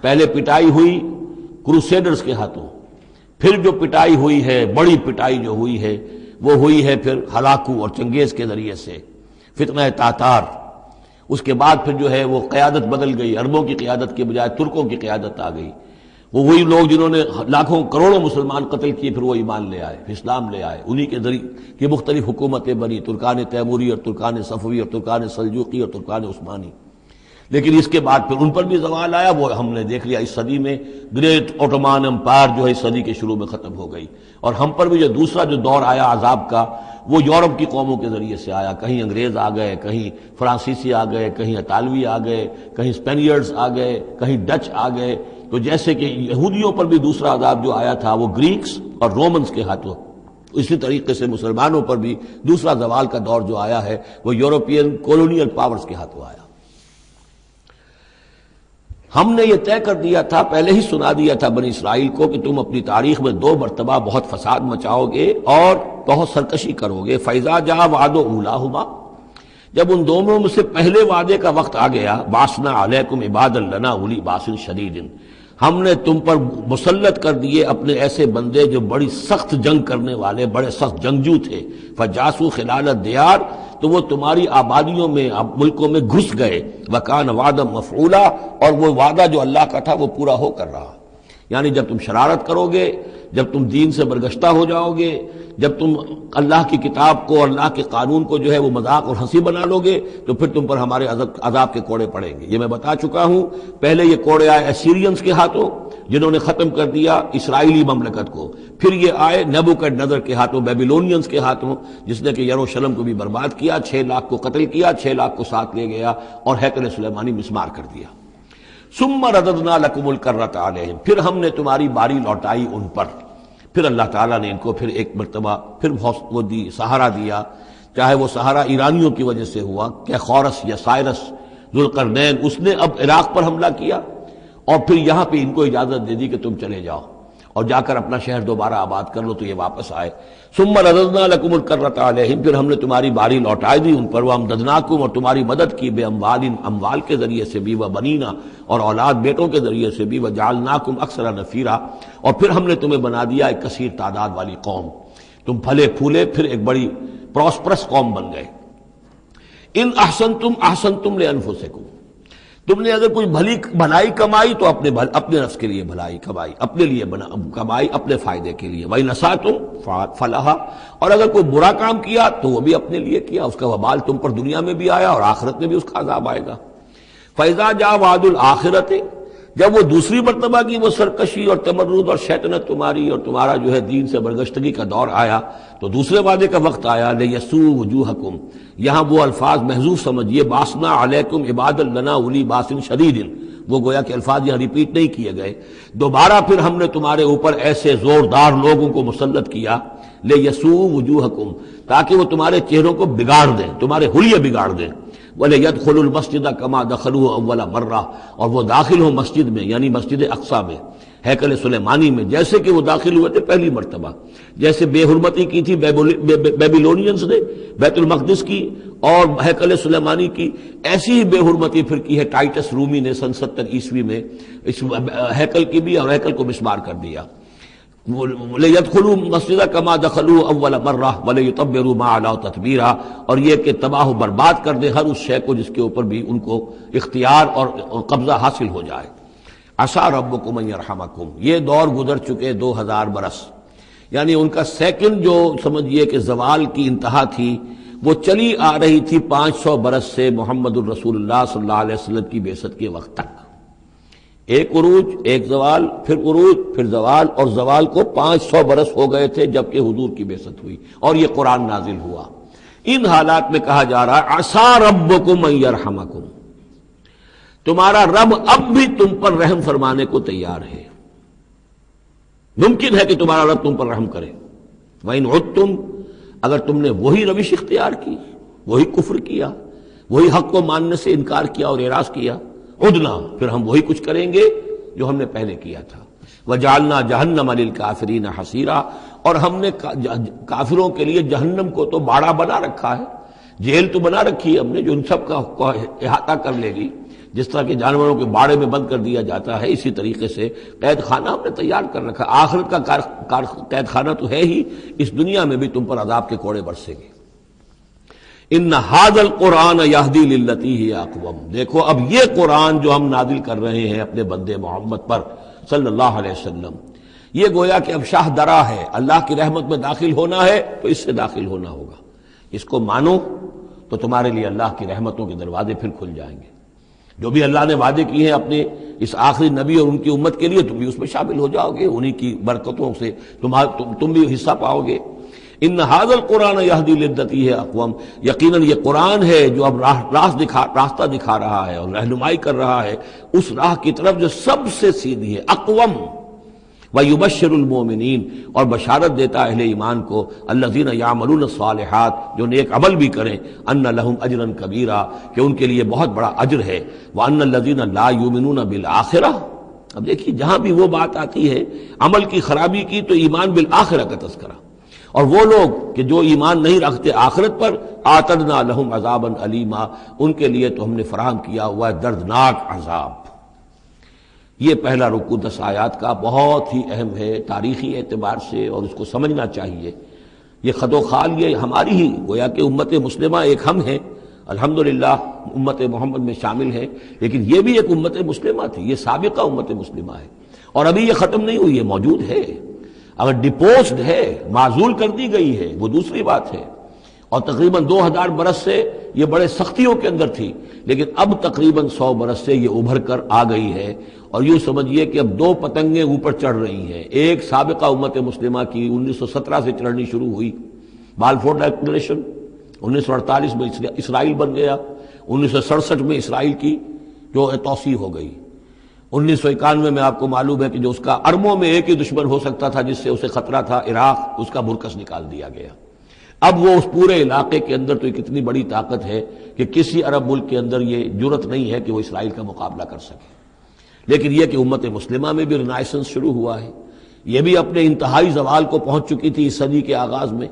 A: پہلے پٹائی ہوئی کروسیڈرز کے ہاتھوں، پھر جو پٹائی ہوئی ہے، بڑی پٹائی جو ہوئی ہے وہ ہوئی ہے پھر ہلاکو اور چنگیز کے ذریعے سے، فتنہ تاتار۔ اس کے بعد پھر جو ہے وہ قیادت بدل گئی، عربوں کی قیادت کے بجائے ترکوں کی قیادت آ گئی۔ وہ وہی لوگ جنہوں نے لاکھوں کروڑوں مسلمان قتل کیے پھر وہ ایمان لے آئے، اسلام لے آئے، انہی کے ذریعے یہ مختلف حکومتیں بنی، ترکان تیموری اور ترکان صفوی اور ترکان سلجوقی اور ترکان عثمانی۔ لیکن اس کے بعد پھر ان پر بھی زوال آیا، وہ ہم نے دیکھ لیا اس صدی میں گریٹ اوٹومان امپائر جو ہے اس صدی کے شروع میں ختم ہو گئی، اور ہم پر بھی جو دوسرا جو دور آیا عذاب کا وہ یورپ کی قوموں کے ذریعے سے آیا، کہیں انگریز آ گئے، کہیں فرانسیسی آ گئے، کہیں اطالوی آ گئے، کہیں اسپینیئرز آ گئے، کہیں ڈچ آ گئے، تو جیسے کہ یہودیوں پر بھی دوسرا عذاب جو آیا تھا وہ گریکس اور رومنز کے ہاتھوں، اسی طریقے سے مسلمانوں پر بھی دوسرا زوال کا دور جو آیا ہے وہ یورپین کولونیل پاورز کے ہاتھوں آیا۔ ہم نے یہ طے کر دیا تھا، پہلے ہی سنا دیا تھا بنی اسرائیل کو کہ تم اپنی تاریخ میں 2 مرتبہ بہت فساد مچاؤ گے اور بہت سرکشی کرو گے۔ فَإِذَا جَاءَ وَعْدُ أُولَاهُمَا، جب ان دونوں میں سے پہلے وعدے کا وقت آ گیا، بَعَثْنَا عَلَيْكُمْ عِبَادًا لَنَا أُولِي بَأْسٍ شَدِيدٍ، ہم نے تم پر مسلط کر دیے اپنے ایسے بندے جو بڑی سخت جنگ کرنے والے، بڑے سخت جنگجو تھے۔ فَجَاسُوا خِلَالَ الدِّيَارِ، تو وہ تمہاری آبادیوں میں، ملکوں میں گھس گئے۔ وَكَانَ وَعْدًا مَفْعُولًا، اور وہ وعدہ جو اللہ کا تھا وہ پورا ہو کر رہا۔ یعنی جب تم شرارت کرو گے، جب تم دین سے برگشتہ ہو جاؤ گے، جب تم اللہ کی کتاب کو اور اللہ کے قانون کو جو ہے وہ مذاق اور ہنسی بنا لو گے، تو پھر تم پر ہمارے عذاب کے کوڑے پڑیں گے۔ یہ میں بتا چکا ہوں، پہلے یہ کوڑے آئے اسیرینز کے ہاتھوں جنہوں نے ختم کر دیا اسرائیلی مملکت کو، پھر یہ آئے نیبوکڈنیزر کے ہاتھوں، بیبیلونینز کے ہاتھوں، جس نے کہ یروشلم کو بھی برباد کیا، 6 لاکھ کو قتل کیا، 6 لاکھ کو ساتھ لے گیا اور ہیکل سلیمانی مسمار کر دیا۔ ثم رددنا لکم الکرۃ علیہم، پھر ہم نے تمہاری باری لوٹائی ان پر، پھر اللہ تعالیٰ نے ان کو پھر ایک مرتبہ پھر وہ دی سہارا دیا، چاہے وہ سہارا ایرانیوں کی وجہ سے ہوا کہ خورس یا سائرس ذوالقرنین، اس نے اب عراق پر حملہ کیا اور پھر یہاں پہ ان کو اجازت دے دی کہ تم چلے جاؤ اور جا کر اپنا شہر دوبارہ آباد کر لو، تو یہ واپس آئے۔ ثم رددنا لکم الکرۃ علیہم، پھر ہم نے تمہاری باری لوٹائی دی ان پر، وامددناکم، اور تمہاری مدد کی، بے اموال کے ذریعے سے بھی، وبنینا، اور اولاد بیٹوں کے ذریعے سے بھی، وجعلناکم اکثر نفیرا، اور پھر ہم نے تمہیں بنا دیا ایک کثیر تعداد والی قوم، تم پھلے پھولے پھر ایک بڑی پراسپرس قوم بن گئے۔ ان احسنتم احسنتم لانفسکم، تم نے اگر کوئی بھلائی کمائی تو اپنے نفس کے لیے بھلائی کمائی، اپنے لیے کمائی، اپنے فائدے کے لیے۔ وَإِنْ أَسَأْتُمْ فَلَهَا، اور اگر کوئی برا کام کیا تو وہ بھی اپنے لیے کیا، اس کا وبال تم پر دنیا میں بھی آیا اور آخرت میں بھی اس کا عذاب آئے گا۔ فَإِذَا جَاءَ وَعْدُ الْآخِرَةِ، جب وہ دوسری مرتبہ کی وہ سرکشی اور تمرد اور شیطنت تمہاری اور تمہارا جو ہے دین سے برگشتگی کا دور آیا، تو دوسرے وعدے کا وقت آیا، لِيَسُوءُ وُجُوهَكُمْ، یہاں وہ الفاظ محذوف سمجھیے، بَعَثْنَا عَلَيْكُمْ عِبَادًا لَنَا أُولِي بَأْسٍ شَدِيدٍ، وہ گویا کہ الفاظ یہاں ریپیٹ نہیں کیے گئے، دوبارہ پھر ہم نے تمہارے اوپر ایسے زوردار لوگوں کو مسلط کیا، لِيَسُوءُ وُجُوهَكُمْ، تاکہ وہ تمہارے چہروں کو بگاڑ دیں، تمہارے حلیے بگاڑ دیں۔ وَلِيَدْخُلُوا الْمَسْجِدَ كَمَا دَخَلُوهُ أَوَّلَ مَرَّةٍ، اور وہ داخل ہوں مسجد میں، یعنی مسجد اقصیٰ میں، ہیکل سلیمانی میں، جیسے کہ وہ داخل ہوئے تھے پہلی مرتبہ، جیسے بے حرمتی کی تھی بیبیلونینز نے بیت المقدس کی اور ہیکل سلیمانی کی، ایسی ہی بے حرمتی پھر کی ہے ٹائٹس رومی نے سن 70 عیسوی میں اس ہیکل کی بھی، اور ہیکل کو مسمار کر دیا۔ لِيَدْخُلُوا الْمَسْجِدَ كَمَا دَخَلُوهُ أَوَّلَ مَرَّةٍ وَلِيُتَبِّرُوا مَا عَلَوْا تَتْبِيرًا، اور یہ کہ تباہ و برباد کر دے ہر اس شے کو جس کے اوپر بھی ان کو اختیار اور قبضہ حاصل ہو جائے۔ عَسَىٰ رَبُّكُمْ أَن يَرْحَمَكُمْ، یہ دور گزر چکے 2000 برس، یعنی ان کا سیکنڈ جو سمجھیے کہ زوال کی انتہا تھی وہ چلی آ رہی تھی 500 برس سے محمد الرسول اللہ صلی اللہ علیہ وسلم کی بعثت کے وقت تک، ایک عروج، ایک زوال، پھر عروج، پھر زوال، اور زوال کو 500 برس ہو گئے تھے جبکہ حضور کی بعثت ہوئی اور یہ قرآن نازل ہوا۔ ان حالات میں کہا جا رہا ہے عسیٰ ربکم ان یرحمکم، تمہارا رب اب بھی تم پر رحم فرمانے کو تیار ہے، ممکن ہے کہ تمہارا رب تم پر رحم کرے۔ وَإِنْ عُدْتُمْ، اگر تم نے وہی روش اختیار کی، وہی کفر کیا، وہی حق کو ماننے سے انکار کیا اور اعراض کیا، عدنا، پھر ہم وہی کچھ کریں گے جو ہم نے پہلے کیا تھا۔ وَجَعَلْنَا جَهَنَّمَ لِلْكَافِرِينَ حَصِيرًا، اور ہم نے کافروں کے لیے جہنم کو تو باڑا بنا رکھا ہے، جیل تو بنا رکھی ہے ہم نے جو ان سب کا احاطہ کر لے گی، جس طرح کہ جانوروں کے باڑے میں بند کر دیا جاتا ہے، اسی طریقے سے قید خانہ ہم نے تیار کر رکھا۔ آخرت کا قید خانہ تو ہے ہی، اس دنیا میں بھی تم پر عذاب کے کوڑے برسیں گے۔ ان ھذا القرآن یہدی للتی ہی اقوم، دیکھو اب یہ قرآن جو ہم نازل کر رہے ہیں اپنے بندے محمد پر صلی اللہ علیہ وسلم، یہ گویا کہ اب شاہ درا ہے، اللہ کی رحمت میں داخل ہونا ہے تو اس سے داخل ہونا ہوگا، اس کو مانو تو تمہارے لیے اللہ کی رحمتوں کے دروازے پھر کھل جائیں گے۔
B: جو بھی اللہ نے وعدے کیے ہیں اپنے اس آخری نبی اور ان کی امت کے لیے، تم بھی اس میں شامل ہو جاؤ گے، انہی کی برکتوں سے تم بھی حصہ پاؤ گے۔ ان ھذا القرآن یہدی للتی ہے اقوم، یقیناً یہ قرآن ہے جو اب راستہ دکھا رہا ہے اور رہنمائی کر رہا ہے اس راہ کی طرف جو سب سے سیدھی ہے، اقوم۔ وَيُبَشِّرُ الْمُؤْمِنِينَ، اور بشارت دیتا اہل ایمان کو، الَّذِينَ يَعْمَلُونَ الصَّالِحَاتِ، جو نیک عمل بھی کریں، أَنَّ لَهُمْ أَجْرًا كَبِيرًا، کہ ان کے لیے بہت بڑا اجر ہے، وَأَنَّ الَّذِينَ لَا يُؤْمِنُونَ بِالْآخِرَةِ۔ اب دیکھیے جہاں بھی وہ بات آتی ہے عمل کی خرابی کی تو ایمان بالآخرہ کا تذکرہ، اور وہ لوگ کہ جو ایمان نہیں رکھتے آخرت پر، آتدنا لہم عذابا علیما، ان کے لیے تو ہم نے فراہم کیا ہوا ہے دردناک عذاب۔ یہ پہلا رکوع 10 آیات کا بہت ہی اہم ہے تاریخی اعتبار سے، اور اس کو سمجھنا چاہیے۔ یہ خد و خال یہ ہماری ہی گویا کہ امت مسلمہ ایک ہم ہیں، الحمدللہ امت محمد میں شامل ہے، لیکن یہ بھی ایک امت مسلمہ تھی، یہ سابقہ امت مسلمہ ہے، اور ابھی یہ ختم نہیں ہوئی، یہ موجود ہے۔ اگر ڈپوزڈ ہے، معزول کر دی گئی ہے، وہ دوسری بات ہے، اور تقریباً 2000 برس سے یہ بڑے سختیوں کے اندر تھی، لیکن اب تقریباً 100 برس سے یہ ابھر کر آ گئی ہے، اور یوں سمجھیے کہ اب 2 پتنگیں اوپر چڑھ رہی ہیں۔ ایک سابقہ امت مسلمہ کی 1917 سے چڑھنی شروع ہوئی، بالفور ڈکلریشن، 1948 میں اسرائیل بن گیا، 1967 میں اسرائیل کی جو توسیع ہو گئی، 1991 میں آپ کو معلوم ہے کہ جو اس کا اربوں میں ایک ہی دشمن ہو سکتا تھا جس سے اسے خطرہ تھا، عراق، اس کا برکس نکال دیا گیا۔ اب وہ اس پورے علاقے کے اندر تو ایک اتنی بڑی طاقت ہے کہ کسی عرب ملک کے اندر یہ جرت نہیں ہے کہ وہ اسرائیل کا مقابلہ کر سکے۔ لیکن یہ کہ امت مسلمہ میں بھی رینائسنس شروع ہوا ہے، یہ بھی اپنے انتہائی زوال کو پہنچ چکی تھی اس صدی کے آغاز میں۔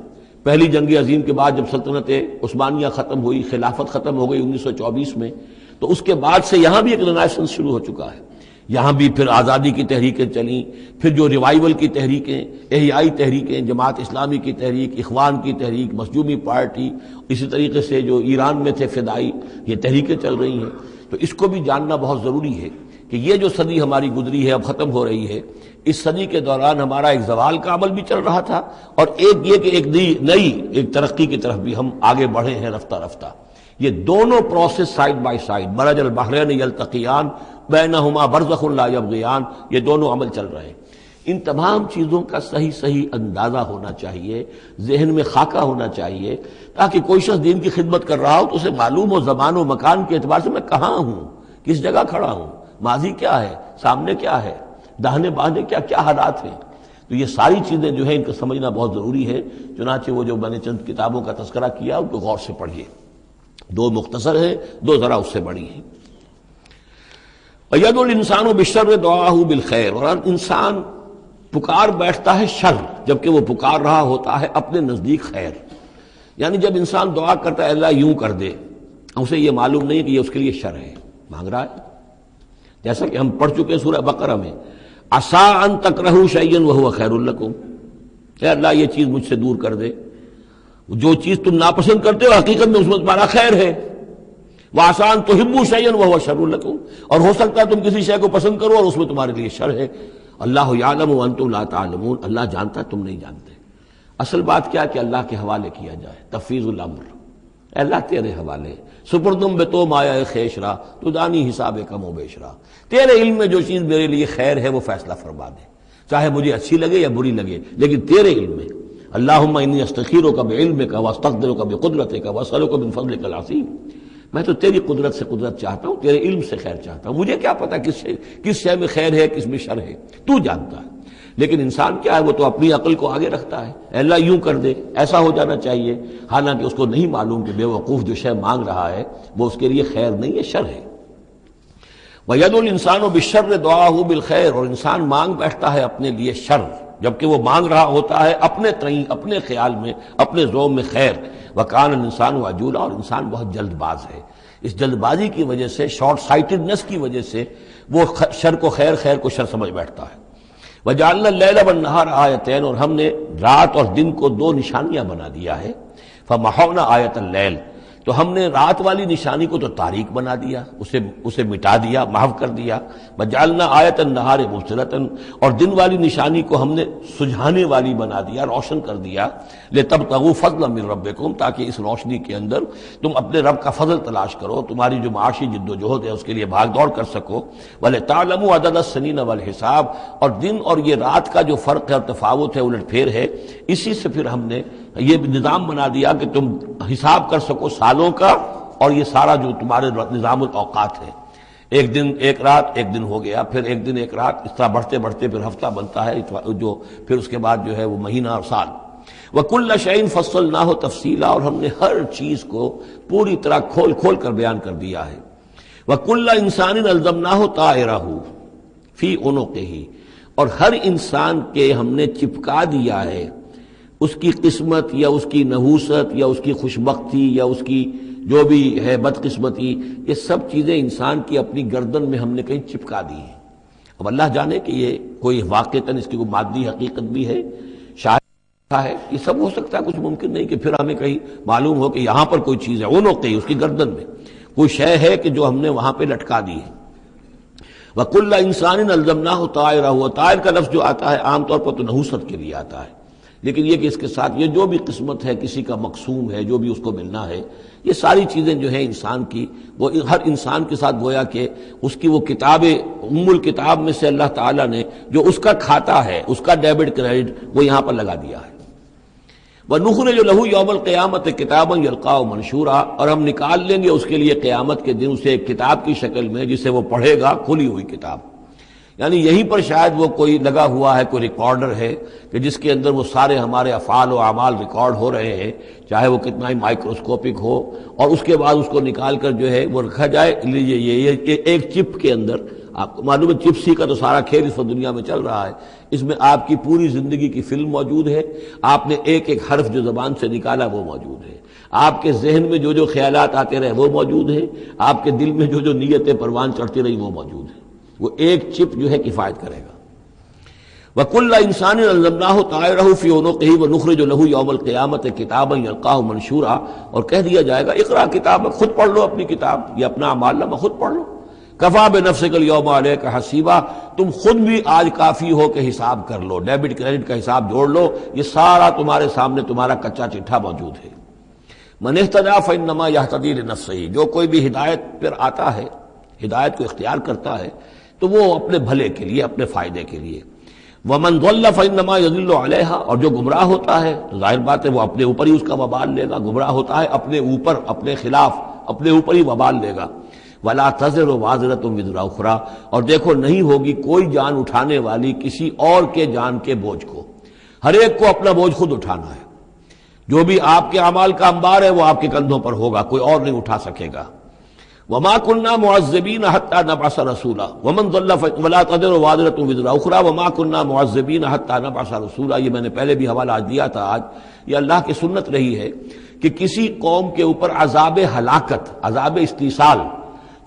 B: پہلی جنگ عظیم کے بعد جب سلطنت عثمانیہ ختم ہوئی، خلافت ختم ہو گئی 1924 میں، تو اس کے بعد سے یہاں بھی ایک رینائسنس شروع ہو چکا ہے۔ یہاں بھی پھر آزادی کی تحریکیں چلیں، پھر جو ریوائیول کی تحریکیں، احیائی تحریکیں، جماعت اسلامی کی تحریک، اخوان کی تحریک، مظلومی پارٹی، اسی طریقے سے جو ایران میں تھے فدائی، یہ تحریکیں چل رہی ہیں۔ تو اس کو بھی جاننا بہت ضروری ہے کہ یہ جو صدی ہماری گزری ہے، اب ختم ہو رہی ہے، اس صدی کے دوران ہمارا ایک زوال کا عمل بھی چل رہا تھا، اور ایک یہ کہ ایک نئی ترقی کی طرف بھی ہم آگے بڑھے ہیں رفتہ رفتہ۔ یہ دونوں پروسیس سائیڈ بائی سائیڈ، مرج البحرین یلتقیان بینہما برزخ لا یبغیان، یہ دونوں عمل چل رہے ہیں۔ ان تمام چیزوں کا صحیح اندازہ ہونا چاہیے، ذہن میں خاکہ ہونا چاہیے، تاکہ کوئی شخص دین کی خدمت کر رہا ہو تو اسے معلوم ہو زمان و مکان کے اعتبار سے میں کہاں ہوں، کس جگہ کھڑا ہوں، ماضی کیا ہے، سامنے کیا ہے، داہنے بائیں کیا حالات ہیں۔ تو یہ ساری چیزیں جو ہیں ان کو سمجھنا بہت ضروری ہے۔ چنانچہ وہ جو میں نے چند کتابوں کا تذکرہ کیا ان کو غور سے پڑھیے، 2 مختصر ہیں، 2 ذرا اس سے بڑی ہیں۔ وَيَدْعُو الْإِنسَانُ بِالشَّرِّ دُعَاءَهُ بِالْخَيْرِ، اور انسان پکار بیٹھتا ہے شر جبکہ وہ پکار رہا ہوتا ہے اپنے نزدیک خیر۔ یعنی جب انسان دعا کرتا ہے اللہ یوں کر دے، اسے یہ معلوم نہیں کہ یہ اس کے لیے شر ہے، مانگ رہا ہے، جیسا کہ ہم پڑھ چکے ہیں سورہ بقرہ میں، عَسَىٰ أَن تَكْرَهُوا شَيْئًا وَهُوَ خَيْرٌ لَكُمْ، اے اللہ یہ چیز مجھ سے دور کر دے، جو چیز تم ناپسند کرتے ہو حقیقت میں اس میں تمہارا خیر ہے۔ وَعَسَىٰ أَن تُحِبُّوا شَيْئًا وَهُوَ شَرٌّ لَكُمْ، اور ہو سکتا ہے تم کسی شے کو پسند کرو اور اس میں تمہارے لیے شر ہے۔ اللہ یعلم وانتم لا تعلمون، اللہ جانتا ہے تم نہیں جانتے۔ اصل بات کیا کہ اللہ کے حوالے کیا جائے، تفویض الامر، اے اللہ تیرے حوالے، سپردم بے تو مایا خیش را تو دانی حساب کم و بیش را، تیرے علم میں جو چیز میرے لیے خیر ہے وہ فیصلہ فرما دے، چاہے مجھے اچھی لگے یا بری لگے، لیکن تیرے علم میں۔ اللہم انی استخیرک بعلمک واستقدرک بقدرتک واسألک من فضلک العظیم، میں تو تیری قدرت سے قدرت چاہتا ہوں، تیرے علم سے خیر چاہتا ہوں، مجھے کیا پتا کس شے میں خیر ہے کس میں شر ہے، تو جانتا ہے۔ لیکن انسان کیا ہے، وہ تو اپنی عقل کو آگے رکھتا ہے، اے اللہ یوں کر دے، ایسا ہو جانا چاہیے، حالانکہ اس کو نہیں معلوم کہ بے وقوف جو شے مانگ رہا ہے وہ اس کے لیے خیر نہیں ہے، شر ہے۔ وَيَدْعُو الْإِنسَانُ بِالشَّرِّ دُعَاءَهُ بِالْخَيْرِ، اور انسان مانگ بیٹھتا ہے اپنے لیے شر جبکہ وہ مانگ رہا ہوتا ہے اپنے تئیں، اپنے خیال میں، اپنے ذوق میں خیر۔ وَكَانَ الْإِنسَانُ عَجُولًا، اور انسان بہت جلد باز ہے، اس جلد بازی کی وجہ سے، شارٹ سائٹڈنس کی وجہ سے وہ شر کو خیر، خیر کو شر سمجھ بیٹھتا ہے۔ وَجَعَلْنَا اللَّيْلَ وَالنَّهَارَ آیَتَيْنِ، اور ہم نے رات اور دن کو 2 نشانیاں بنا دیا ہے۔ فَمَحَوْنَا آیَةَ اللَّيْلِ، تو ہم نے رات والی نشانی کو تو تاریک بنا دیا، اسے مٹا دیا، محو کر دیا. وجعلنا آیۃ النہار مبصرۃ، اور دن والی نشانی کو ہم نے سجھانے والی بنا دیا، روشن کر دیا. لتبتغوا فضلا من ربکم، تاکہ اس روشنی کے اندر تم اپنے رب کا فضل تلاش کرو، تمہاری جو معاشی جد و جہد ہے اس کے لیے بھاگ دوڑ کر سکو. ولتعلموا عدد السنین والحساب، اور دن اور یہ رات کا جو فرق ہے اور تفاوت ہے، الٹ پھیر ہے، اسی سے پھر ہم نے یہ نظام بنا دیا کہ تم حساب کر سکو سالوں کا، اور یہ سارا جو تمہارے نظام الاوقات ہے، ایک دن ایک رات ایک دن ہو گیا، پھر ایک دن ایک رات، اس طرح بڑھتے بڑھتے پھر ہفتہ بنتا ہے، جو پھر اس کے بعد جو ہے وہ مہینہ اور سال. وَكُلَّ شَيْءٍ فَصَّلْنَاهُ تَفْصِيلًا، اور ہم نے ہر چیز کو پوری طرح کھول کھول کر بیان کر دیا ہے. وَكُلَّ إِنسَانٍ أَلْزَمْنَاهُ طَائِرَهُ فِي عُنُقِهِ، اور ہر انسان کے ہم نے چپکا دیا ہے اس کی قسمت یا اس کی نحوست یا اس کی خوشبختی یا اس کی جو بھی ہے بدقسمتی، یہ سب چیزیں انسان کی اپنی گردن میں ہم نے کہیں چپکا دی ہیں. اب اللہ جانے کہ یہ کوئی واقعتاً اس کی کوئی مادی حقیقت بھی ہے، شاید ہے، یہ سب ہو سکتا ہے، کچھ ممکن نہیں کہ پھر ہمیں کہیں معلوم ہو کہ یہاں پر کوئی چیز ہے، وہ نوکتے اس کی گردن میں کوئی شے ہے کہ جو ہم نے وہاں پہ لٹکا دی ہے. وَكُلَّ إِنسَانٍ أَلْزَمْنَاهُ طَائِرَهُ، طائر کا لفظ جو آتا ہے عام طور پر تو نحوست کے لیے آتا ہے، لیکن یہ کہ اس کے ساتھ یہ جو بھی قسمت ہے، کسی کا مقسوم ہے، جو بھی اس کو ملنا ہے، یہ ساری چیزیں جو ہیں انسان کی، وہ ہر انسان کے ساتھ گویا کہ اس کی وہ کتاب ام الکتاب میں سے اللہ تعالیٰ نے جو اس کا کھاتا ہے، اس کا ڈیبٹ کریڈٹ، وہ یہاں پر لگا دیا ہے. وَنُخْرِجُ لَهُ يَوْمَ الْقِيَامَةِ كِتَابًا يَلْقَاهُ مَنشُورًا، اور ہم نکال لیں گے اس کے لیے قیامت کے دن اسے ایک کتاب کی شکل میں جسے وہ پڑھے گا، کھلی ہوئی کتاب. یعنی یہیں پر شاید وہ کوئی لگا ہوا ہے، کوئی ریکارڈر ہے کہ جس کے اندر وہ سارے ہمارے افعال و اعمال ریکارڈ ہو رہے ہیں، چاہے وہ کتنا ہی مائکروسکوپک ہو، اور اس کے بعد اس کو نکال کر جو ہے وہ رکھا جائے. یہ ایک چپ کے اندر، آپ کو معلوم ہے چپسی کا تو سارا کھیل اس دنیا میں چل رہا ہے، اس میں آپ کی پوری زندگی کی فلم موجود ہے، آپ نے ایک ایک حرف جو زبان سے نکالا وہ موجود ہے، آپ کے ذہن میں جو جو خیالات آتے رہے وہ موجود ہے، آپ کے دل میں جو جو نیتیں پروان چڑھتی رہی وہ موجود ہے. وہ ایک چپ جو ہے کفایت کرے گا. وَكُلَّ إِنسَانٍ أَلْزَمْنَاهُ طَائِرَهُ فِي عُنُقِهِ وَنُخْرِجُ لَهُ يَوْمَ الْقِيَامَةِ كِتَابًا يَلْقَاهُ مَنشُورًا، اور کہہ دیا جائے گا اقرا کتابک، خود پڑھ لو اپنی کتاب، یہ اپنا اعمال نامہ خود پڑھ لو. کفا بنفسک اليوم علیک حسیبا، تم خود بھی آج کافی ہو کہ حساب کر لو، ڈیبٹ کریڈٹ کا حساب جوڑ لو، یہ سارا تمہارے سامنے تمہارا کچا چٹھا موجود ہے. من اہتدی فانما یہتدی لنفسہ، جو کوئی بھی ہدایت پر آتا ہے، ہدایت کو اختیار کرتا ہے تو وہ اپنے بھلے کے لیے، اپنے فائدے کے لیے. ومن ضل فانما یضل علیہا، اور جو گمراہ ہوتا ہے تو ظاہر بات ہے وہ اپنے اوپر ہی اس کا وبال لے گا، گمراہ ہوتا ہے اپنے اوپر، اپنے خلاف، اپنے اوپر ہی وبال لے گا. ولا تزر وازرۃ وزر اخری، اور دیکھو نہیں ہوگی کوئی جان اٹھانے والی کسی اور کے جان کے بوجھ کو، ہر ایک کو اپنا بوجھ خود اٹھانا ہے. جو بھی آپ کے اعمال کا انبار ہے وہ آپ کے کندھوں پر ہوگا، کوئی اور نہیں اٹھا سکے گا. وما كنا معذبين حتى نبعث رسولا ومن ضل ولا تزر وازرة وزر اخرى وما كنا معذبين حتى نبعث رسولا. یہ میں نے پہلے بھی حوالہ دیا تھا. آج یہ اللہ کی سنت رہی ہے کہ کسی قوم کے اوپر عذاب ہلاکت، عذاب استیصال،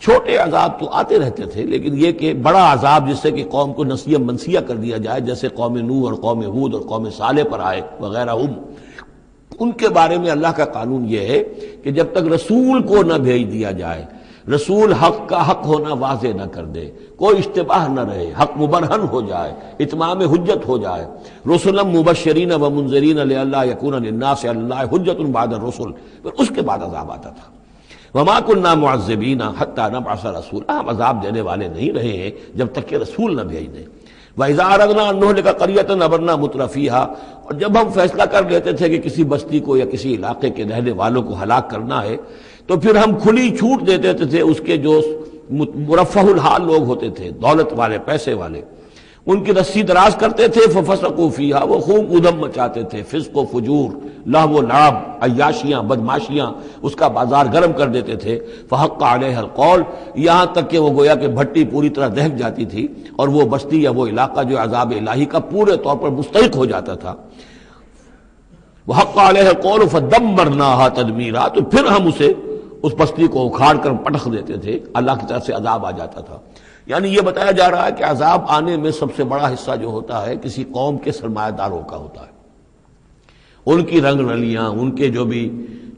B: چھوٹے عذاب تو آتے رہتے تھے، لیکن یہ کہ بڑا عذاب جس سے کہ قوم کو نسیہ منسیہ کر دیا جائے، جیسے قوم نوح اور قوم ہود اور قوم صالح پر آئے وغیرہ، ان کے بارے میں اللہ کا قانون یہ ہے کہ جب تک رسول کو نہ بھیج دیا جائے، رسول حق کا حق ہونا واضح نہ کر دے، کوئی اشتباہ نہ رہے، حق مبرہن ہو جائے، اتمام حجت ہو جائے. رسلا مبشرین و منذرین لئلا یکون للناس علی اللہ حجت بعد الرسل، پھر اس کے بعد عذاب آتا تھا. وما كنا معذبین حتی نبعث رسولا، ہم عذاب دینے والے نہیں رہے ہیں جب تک کہ رسول نہ بھیج دیں. وَإِذَا أَرَدْنَا أَن نُهْلِكَ قَرْيَةً أَمَرْنَا مُتْرَفِيهَا، اور جب ہم فیصلہ کر لیتے تھے کہ کسی بستی کو یا کسی علاقے کے رہنے والوں کو ہلاک کرنا ہے تو پھر ہم کھلی چھوٹ دیتے تھے اس کے جو مرفہ الحال لوگ ہوتے تھے، دولت والے، پیسے والے، ان کی رسی دراز کرتے تھے. فَفَسَقُوا فِيهَا، وہ خوب ادھم مچاتے تھے، فسق و فجور، لہو و لعب، عیاشیاں، بدماشیاں، اس کا بازار گرم کر دیتے تھے. فَحَقَّ عَلَيْهَا الْقَوْلُ، یہاں تک کہ وہ گویا کہ بھٹی پوری طرح دہک جاتی تھی اور وہ بستی یا وہ علاقہ جو عذاب الہی کا پورے طور پر مستحق ہو جاتا تھا. وَحَقَّ عَلَيْهَا الْقَوْلُ فَدَمَّرْنَاهَا تَدْمِيرًا، تو پھر ہم اسے، اس بستی کو اکھاڑ کر پٹخ دیتے تھے، اللہ کی طرف سے عذاب آ جاتا تھا. یعنی یہ بتایا جا رہا ہے کہ عذاب آنے میں سب سے بڑا حصہ جو ہوتا ہے کسی قوم کے سرمایہ داروں کا ہوتا ہے، ان کی رنگ رلیاں، ان کے جو بھی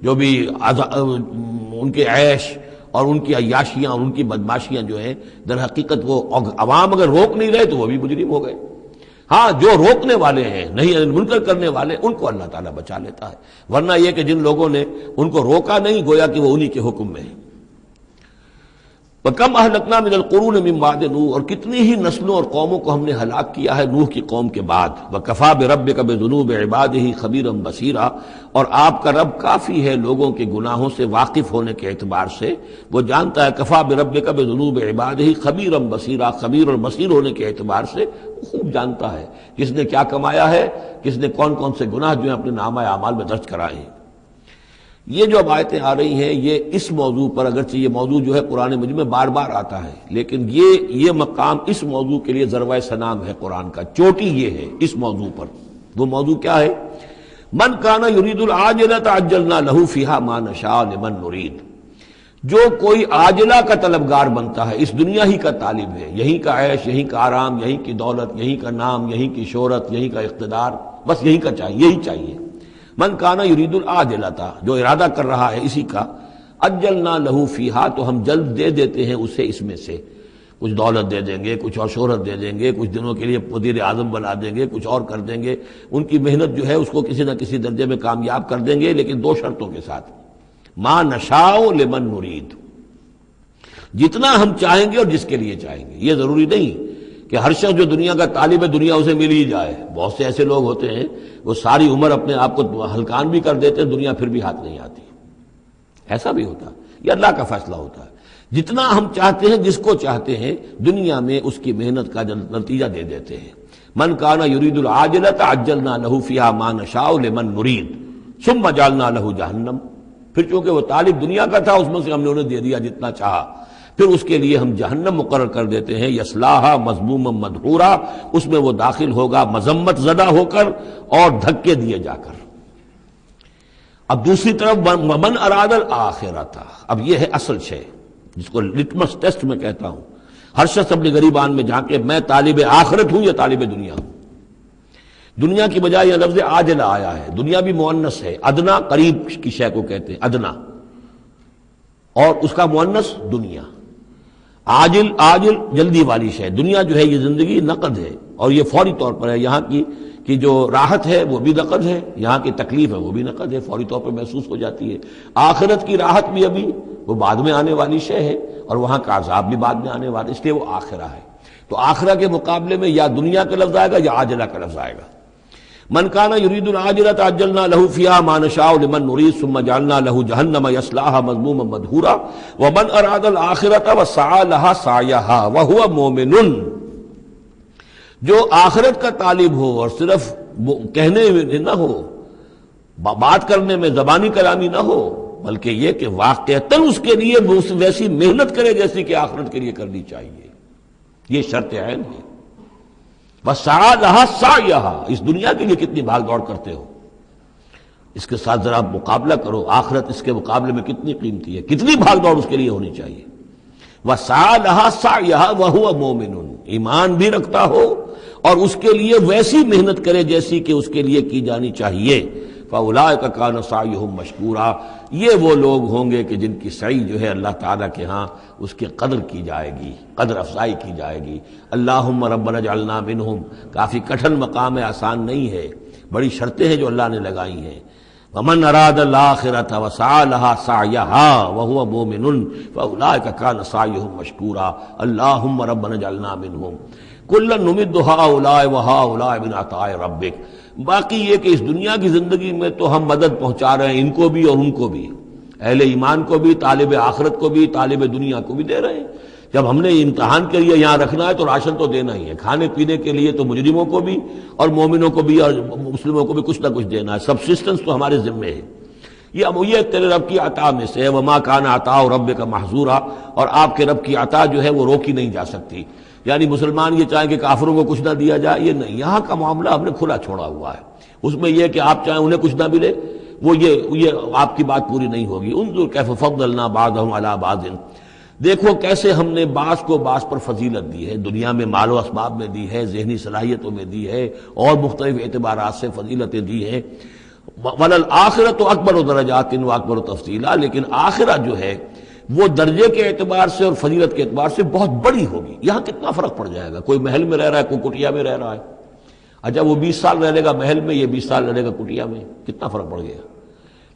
B: جو بھی ان کے عیش اور ان کی عیاشیاں اور ان کی بدماشیاں جو ہیں، در حقیقت وہ عوام اگر روک نہیں رہے تو وہ بھی مجرم ہو گئے۔ ہاں جو روکنے والے ہیں، نہیں منکر کرنے والے، ان کو اللہ تعالیٰ بچا لیتا ہے، ورنہ یہ کہ جن لوگوں نے ان کو روکا نہیں، گویا کہ وہ انہی کے حکم میں ہیں۔ وَكَمْ أَهْلَكْنَا مِنَ الْقُرُونِ مِنْ بَعْدِ نوح، اور کتنی ہی نسلوں اور قوموں کو ہم نے ہلاک کیا ہے نوح کی قوم کے بعد۔ وَكَفَىٰ بِرَبِّكَ بِذُنُوبِ عِبَادِهِ خَبِيرًا بَصِيرًا، اور آپ کا رب کافی ہے لوگوں کے گناہوں سے واقف ہونے کے اعتبار سے، وہ جانتا ہے۔ کفا بربک بذنوب عبادہ خبیرا بصیرا، خبیر اور بصیر ہونے کے اعتبار سے خوب جانتا ہے کس نے کیا کمایا ہے، کس نے کون کون سے گناہ جو ہیں اپنے نامہ اعمال میں درج کرائے ہیں۔ یہ جو اب آیتیں آ رہی ہیں یہ اس موضوع پر، اگرچہ یہ موضوع جو ہے قرآن مجید میں بار بار آتا ہے، لیکن یہ مقام اس موضوع کے لیے ذروہ سنام ہے قرآن کا، چوٹی یہ ہے اس موضوع پر۔ وہ موضوع کیا ہے؟ من کان یرید العاجلۃ عجلنا لہ فیہا ما نشاء لمن نرید، جو کوئی عاجلہ کا طلبگار بنتا ہے، اس دنیا ہی کا طالب ہے، یہیں کا عیش، یہیں کا آرام، یہیں کی دولت، یہیں کا نام، یہیں کی شہرت، یہیں کا اقتدار، بس یہیں کا چاہیے، یہی چاہیے۔ من کانا یرید العاجلۃ، جو ارادہ کر رہا ہے اسی کا، عجلنا لہ فیہا، تو ہم جلد دے دیتے ہیں اسے اس میں سے، کچھ دولت دے دیں گے، کچھ اور شہرت دے دیں گے، کچھ دنوں کے لیے وزیر اعظم بنا دیں گے، کچھ اور کر دیں گے، ان کی محنت جو ہے اس کو کسی نہ کسی درجے میں کامیاب کر دیں گے، لیکن دو شرطوں کے ساتھ۔ ما نشاء لمن نرید، جتنا ہم چاہیں گے اور جس کے لیے چاہیں گے۔ یہ ضروری نہیں کہ ہر شخص جو دنیا کا طالب ہے دنیا اسے مل ہی جائے۔ بہت سے ایسے لوگ ہوتے ہیں وہ ساری عمر اپنے آپ کو ہلکان بھی کر دیتے ہیں، دنیا پھر بھی ہاتھ نہیں آتی، ایسا بھی ہوتا ہے۔ یہ اللہ کا فیصلہ ہوتا ہے، جتنا ہم چاہتے ہیں، جس کو چاہتے ہیں، دنیا میں اس کی محنت کا نتیجہ دے دیتے ہیں۔ من کان یرید العاجلۃ عجلنا لہ فیہا ما نشاء لمن نرید ثم جعلنا لہ جہنم، پھر چونکہ وہ طالب دنیا کا تھا، اس میں سے ہم نے انہیں دے دیا جتنا چاہا، پھر اس کے لیے ہم جہنم مقرر کر دیتے ہیں، یصلاھا مذموما مدحورا، اس میں وہ داخل ہوگا مذمت زدہ ہو کر اور دھکے دیے جا کر۔ اب دوسری طرف من اراد الآخرۃ، اب یہ ہے اصل شے جس کو لٹمس ٹیسٹ میں کہتا ہوں۔ ہر شخص اپنے گریبان میں جھانکے، میں طالب آخرت ہوں یا طالب دنیا ہوں؟ دنیا کی بجائے یہ لفظ عاجلہ آیا ہے، دنیا بھی مؤنث ہے، ادنا قریب کی شے کو کہتے ہیں ادنا، اور اس کا مؤنث دنیا۔ عاجل جلدی والی شے، دنیا جو ہے یہ زندگی نقد ہے اور یہ فوری طور پر ہے، یہاں کی جو راحت ہے وہ بھی نقد ہے، یہاں کی تکلیف ہے وہ بھی نقد ہے، فوری طور پر محسوس ہو جاتی ہے۔ آخرت کی راحت بھی ابھی وہ بعد میں آنے والی شے ہے، اور وہاں کا عذاب بھی بعد میں آنے والا، اس لیے وہ آخرہ ہے۔ تو آخرہ کے مقابلے میں یا دنیا کا لفظ آئے گا یا عاجلہ کا لفظ آئے گا۔ من کان یرید العاجلۃ عجلنا لہ فیہا ما نشاء لمن نرید ثم جعلنا لہ جہنم یصلاھا مذموما مدحورا ومن اراد الآخرۃ وسعی لہا سعیہا وہو مومن، جو آخرت کا طالب ہو اور صرف کہنے میں نہ ہو، بات کرنے میں زبانی کلامی نہ ہو، بلکہ یہ کہ واقعتاً اس کے لیے ویسی محنت کرے جیسی کہ آخرت کے لیے کرنی چاہیے، یہ شرط عین ہے۔ وسعی لہا سعیہا، اس دنیا کے لیے کتنی بھاگ دوڑ کرتے ہو، اس کے ساتھ ذرا مقابلہ کرو، آخرت اس کے مقابلے میں کتنی قیمتی ہے، کتنی بھاگ دوڑ اس کے لیے ہونی چاہیے۔ وسعی لہا سعیہا وہو مومن، ایمان بھی رکھتا ہو اور اس کے لیے ویسی محنت کرے جیسی کہ اس کے لیے کی جانی چاہیے۔ فَأُولَٰئِکَ کَانَ سَعْیُہُم مَشْکُورًا، یہ وہ لوگ ہوں گے کہ جن کی سعی جو ہے اللہ تعالیٰ کے ہاں اس کی قدر کی جائے گی، قدر افزائی کی جائے گی۔ اللہم ربنا اجعلنا منہم، کافی کٹھن مقام ہے، آسان نہیں ہے، بڑی شرطیں ہیں جو اللہ نے لگائی ہیں۔ ومن اراد الآخرۃ وسعی لہا سعیہا وہو مومن فاولئک کان سعیہم مشکورا اللہم ربنا اجعلنا منہم کلا نمد ہؤلاء وہؤلاء من عطاء ربک۔ باقی یہ کہ اس دنیا کی زندگی میں تو ہم مدد پہنچا رہے ہیں ان کو بھی اور ان کو بھی، اہل ایمان کو بھی، طالب آخرت کو بھی، طالب دنیا کو بھی دے رہے ہیں۔ جب ہم نے امتحان کے لیے یہاں رکھنا ہے تو راشن تو دینا ہی ہے، کھانے پینے کے لیے تو مجرموں کو بھی اور مومنوں کو بھی اور مسلموں کو بھی کچھ نہ کچھ دینا ہے، سبسسٹنس تو ہمارے ذمے ہے۔ یہ تیرے رب کی عطا میں سے ہے، وما کان عطاء ربک محظورا، اور آپ کے رب کی عطا جو ہے وہ روکی نہیں جا سکتی۔ یعنی مسلمان یہ چاہیں کہ کافروں کو کچھ نہ دیا جائے، یہ نہیں، یہاں کا معاملہ ہم نے کھلا چھوڑا ہوا ہے۔ اس میں یہ کہ آپ چاہیں انہیں کچھ نہ ملے، وہ یہ آپ کی بات پوری نہیں ہوگی۔ انظر کیف فضلنا بعضهم علی بعض، دیکھو کیسے ہم نے بعض کو بعض پر فضیلت دی ہے، دنیا میں مال و اسباب میں دی ہے، ذہنی صلاحیتوں میں دی ہے، اور مختلف اعتبارات سے فضیلتیں دی ہیں۔ وَلَلْآخِرَةُ أَكْبَرُ دَرَجَاتٍ وَأَكْبَرُ تَفْضِيلًا، لیکن آخرہ جو ہے وہ درجے کے اعتبار سے اور فضیلت کے اعتبار سے بہت بڑی ہوگی۔ یہاں کتنا فرق پڑ جائے گا، کوئی محل میں رہ رہا ہے، کوئی کٹیا میں رہ رہا ہے۔ اچھا وہ 20 سال رہ لے گا محل میں، یہ 20 سال رہ لے گا کٹیا میں، کتنا فرق پڑ گیا۔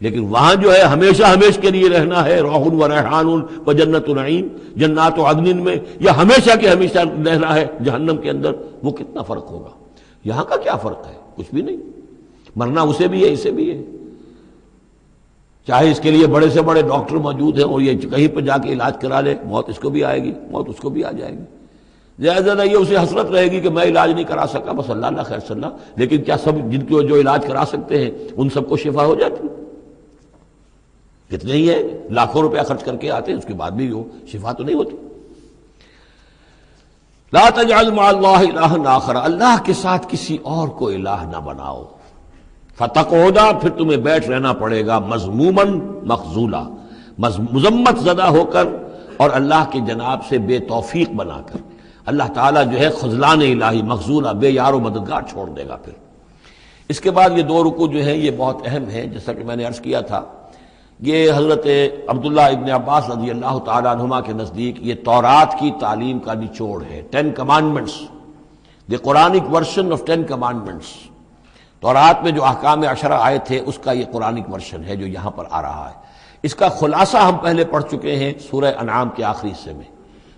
B: لیکن وہاں جو ہے ہمیشہ ہمیش کے لیے رہنا ہے، روح و ریحان و جنت نعیم، جنات عدن میں، یا ہمیشہ کے ہمیشہ رہنا ہے جہنم کے اندر، وہ کتنا فرق ہوگا۔ یہاں کا کیا فرق ہے؟ کچھ بھی نہیں، مرنا اسے بھی ہے اسے بھی ہے، چاہے اس کے لیے بڑے سے بڑے ڈاکٹر موجود ہیں اور یہ کہیں پہ جا کے علاج کرا لے، موت اس کو بھی آئے گی، موت اس کو بھی آ جائے گی۔ زیادہ یہ اسے حسرت رہے گی کہ میں علاج نہیں کرا سکا، بس اللہ خیر صلی اللہ، لیکن کیا سب جن کو جو علاج کرا سکتے ہیں ان سب کو شفا ہو جاتی؟ کتنے ہی ہے لاکھوں روپیہ خرچ کر کے آتے ہیں، اس کے بعد بھی وہ شفا تو نہیں ہوتی۔ لا تجعل مع اللہ الہا آخر، اللہ کے ساتھ کسی اور کو الہ نہ بناؤ۔ فتقعدا، پھر تمہیں بیٹھ رہنا پڑے گا مذموما مخذولا، مذمت زدہ ہو کر اور اللہ کی جناب سے بے توفیق بنا کر۔ اللہ تعالیٰ جو ہے خذلان الہی، مخذولا، بے یار و مددگار چھوڑ دے گا۔ پھر اس کے بعد یہ دو رکوع جو ہیں یہ بہت اہم ہیں، جیسا کہ میں نے عرض کیا تھا، یہ حضرت عبداللہ ابن عباس رضی اللہ تعالیٰ عنہما کے نزدیک یہ تورات کی تعلیم کا نچوڑ ہے، 10 commandments، the Quranic version of 10 commandments۔ تورات میں جو احکام عشرہ آئے تھے اس کا یہ قرآنک ورژن ہے جو یہاں پر آ رہا ہے۔ اس کا خلاصہ ہم پہلے پڑھ چکے ہیں سورہ انعام کے آخری حصے میں،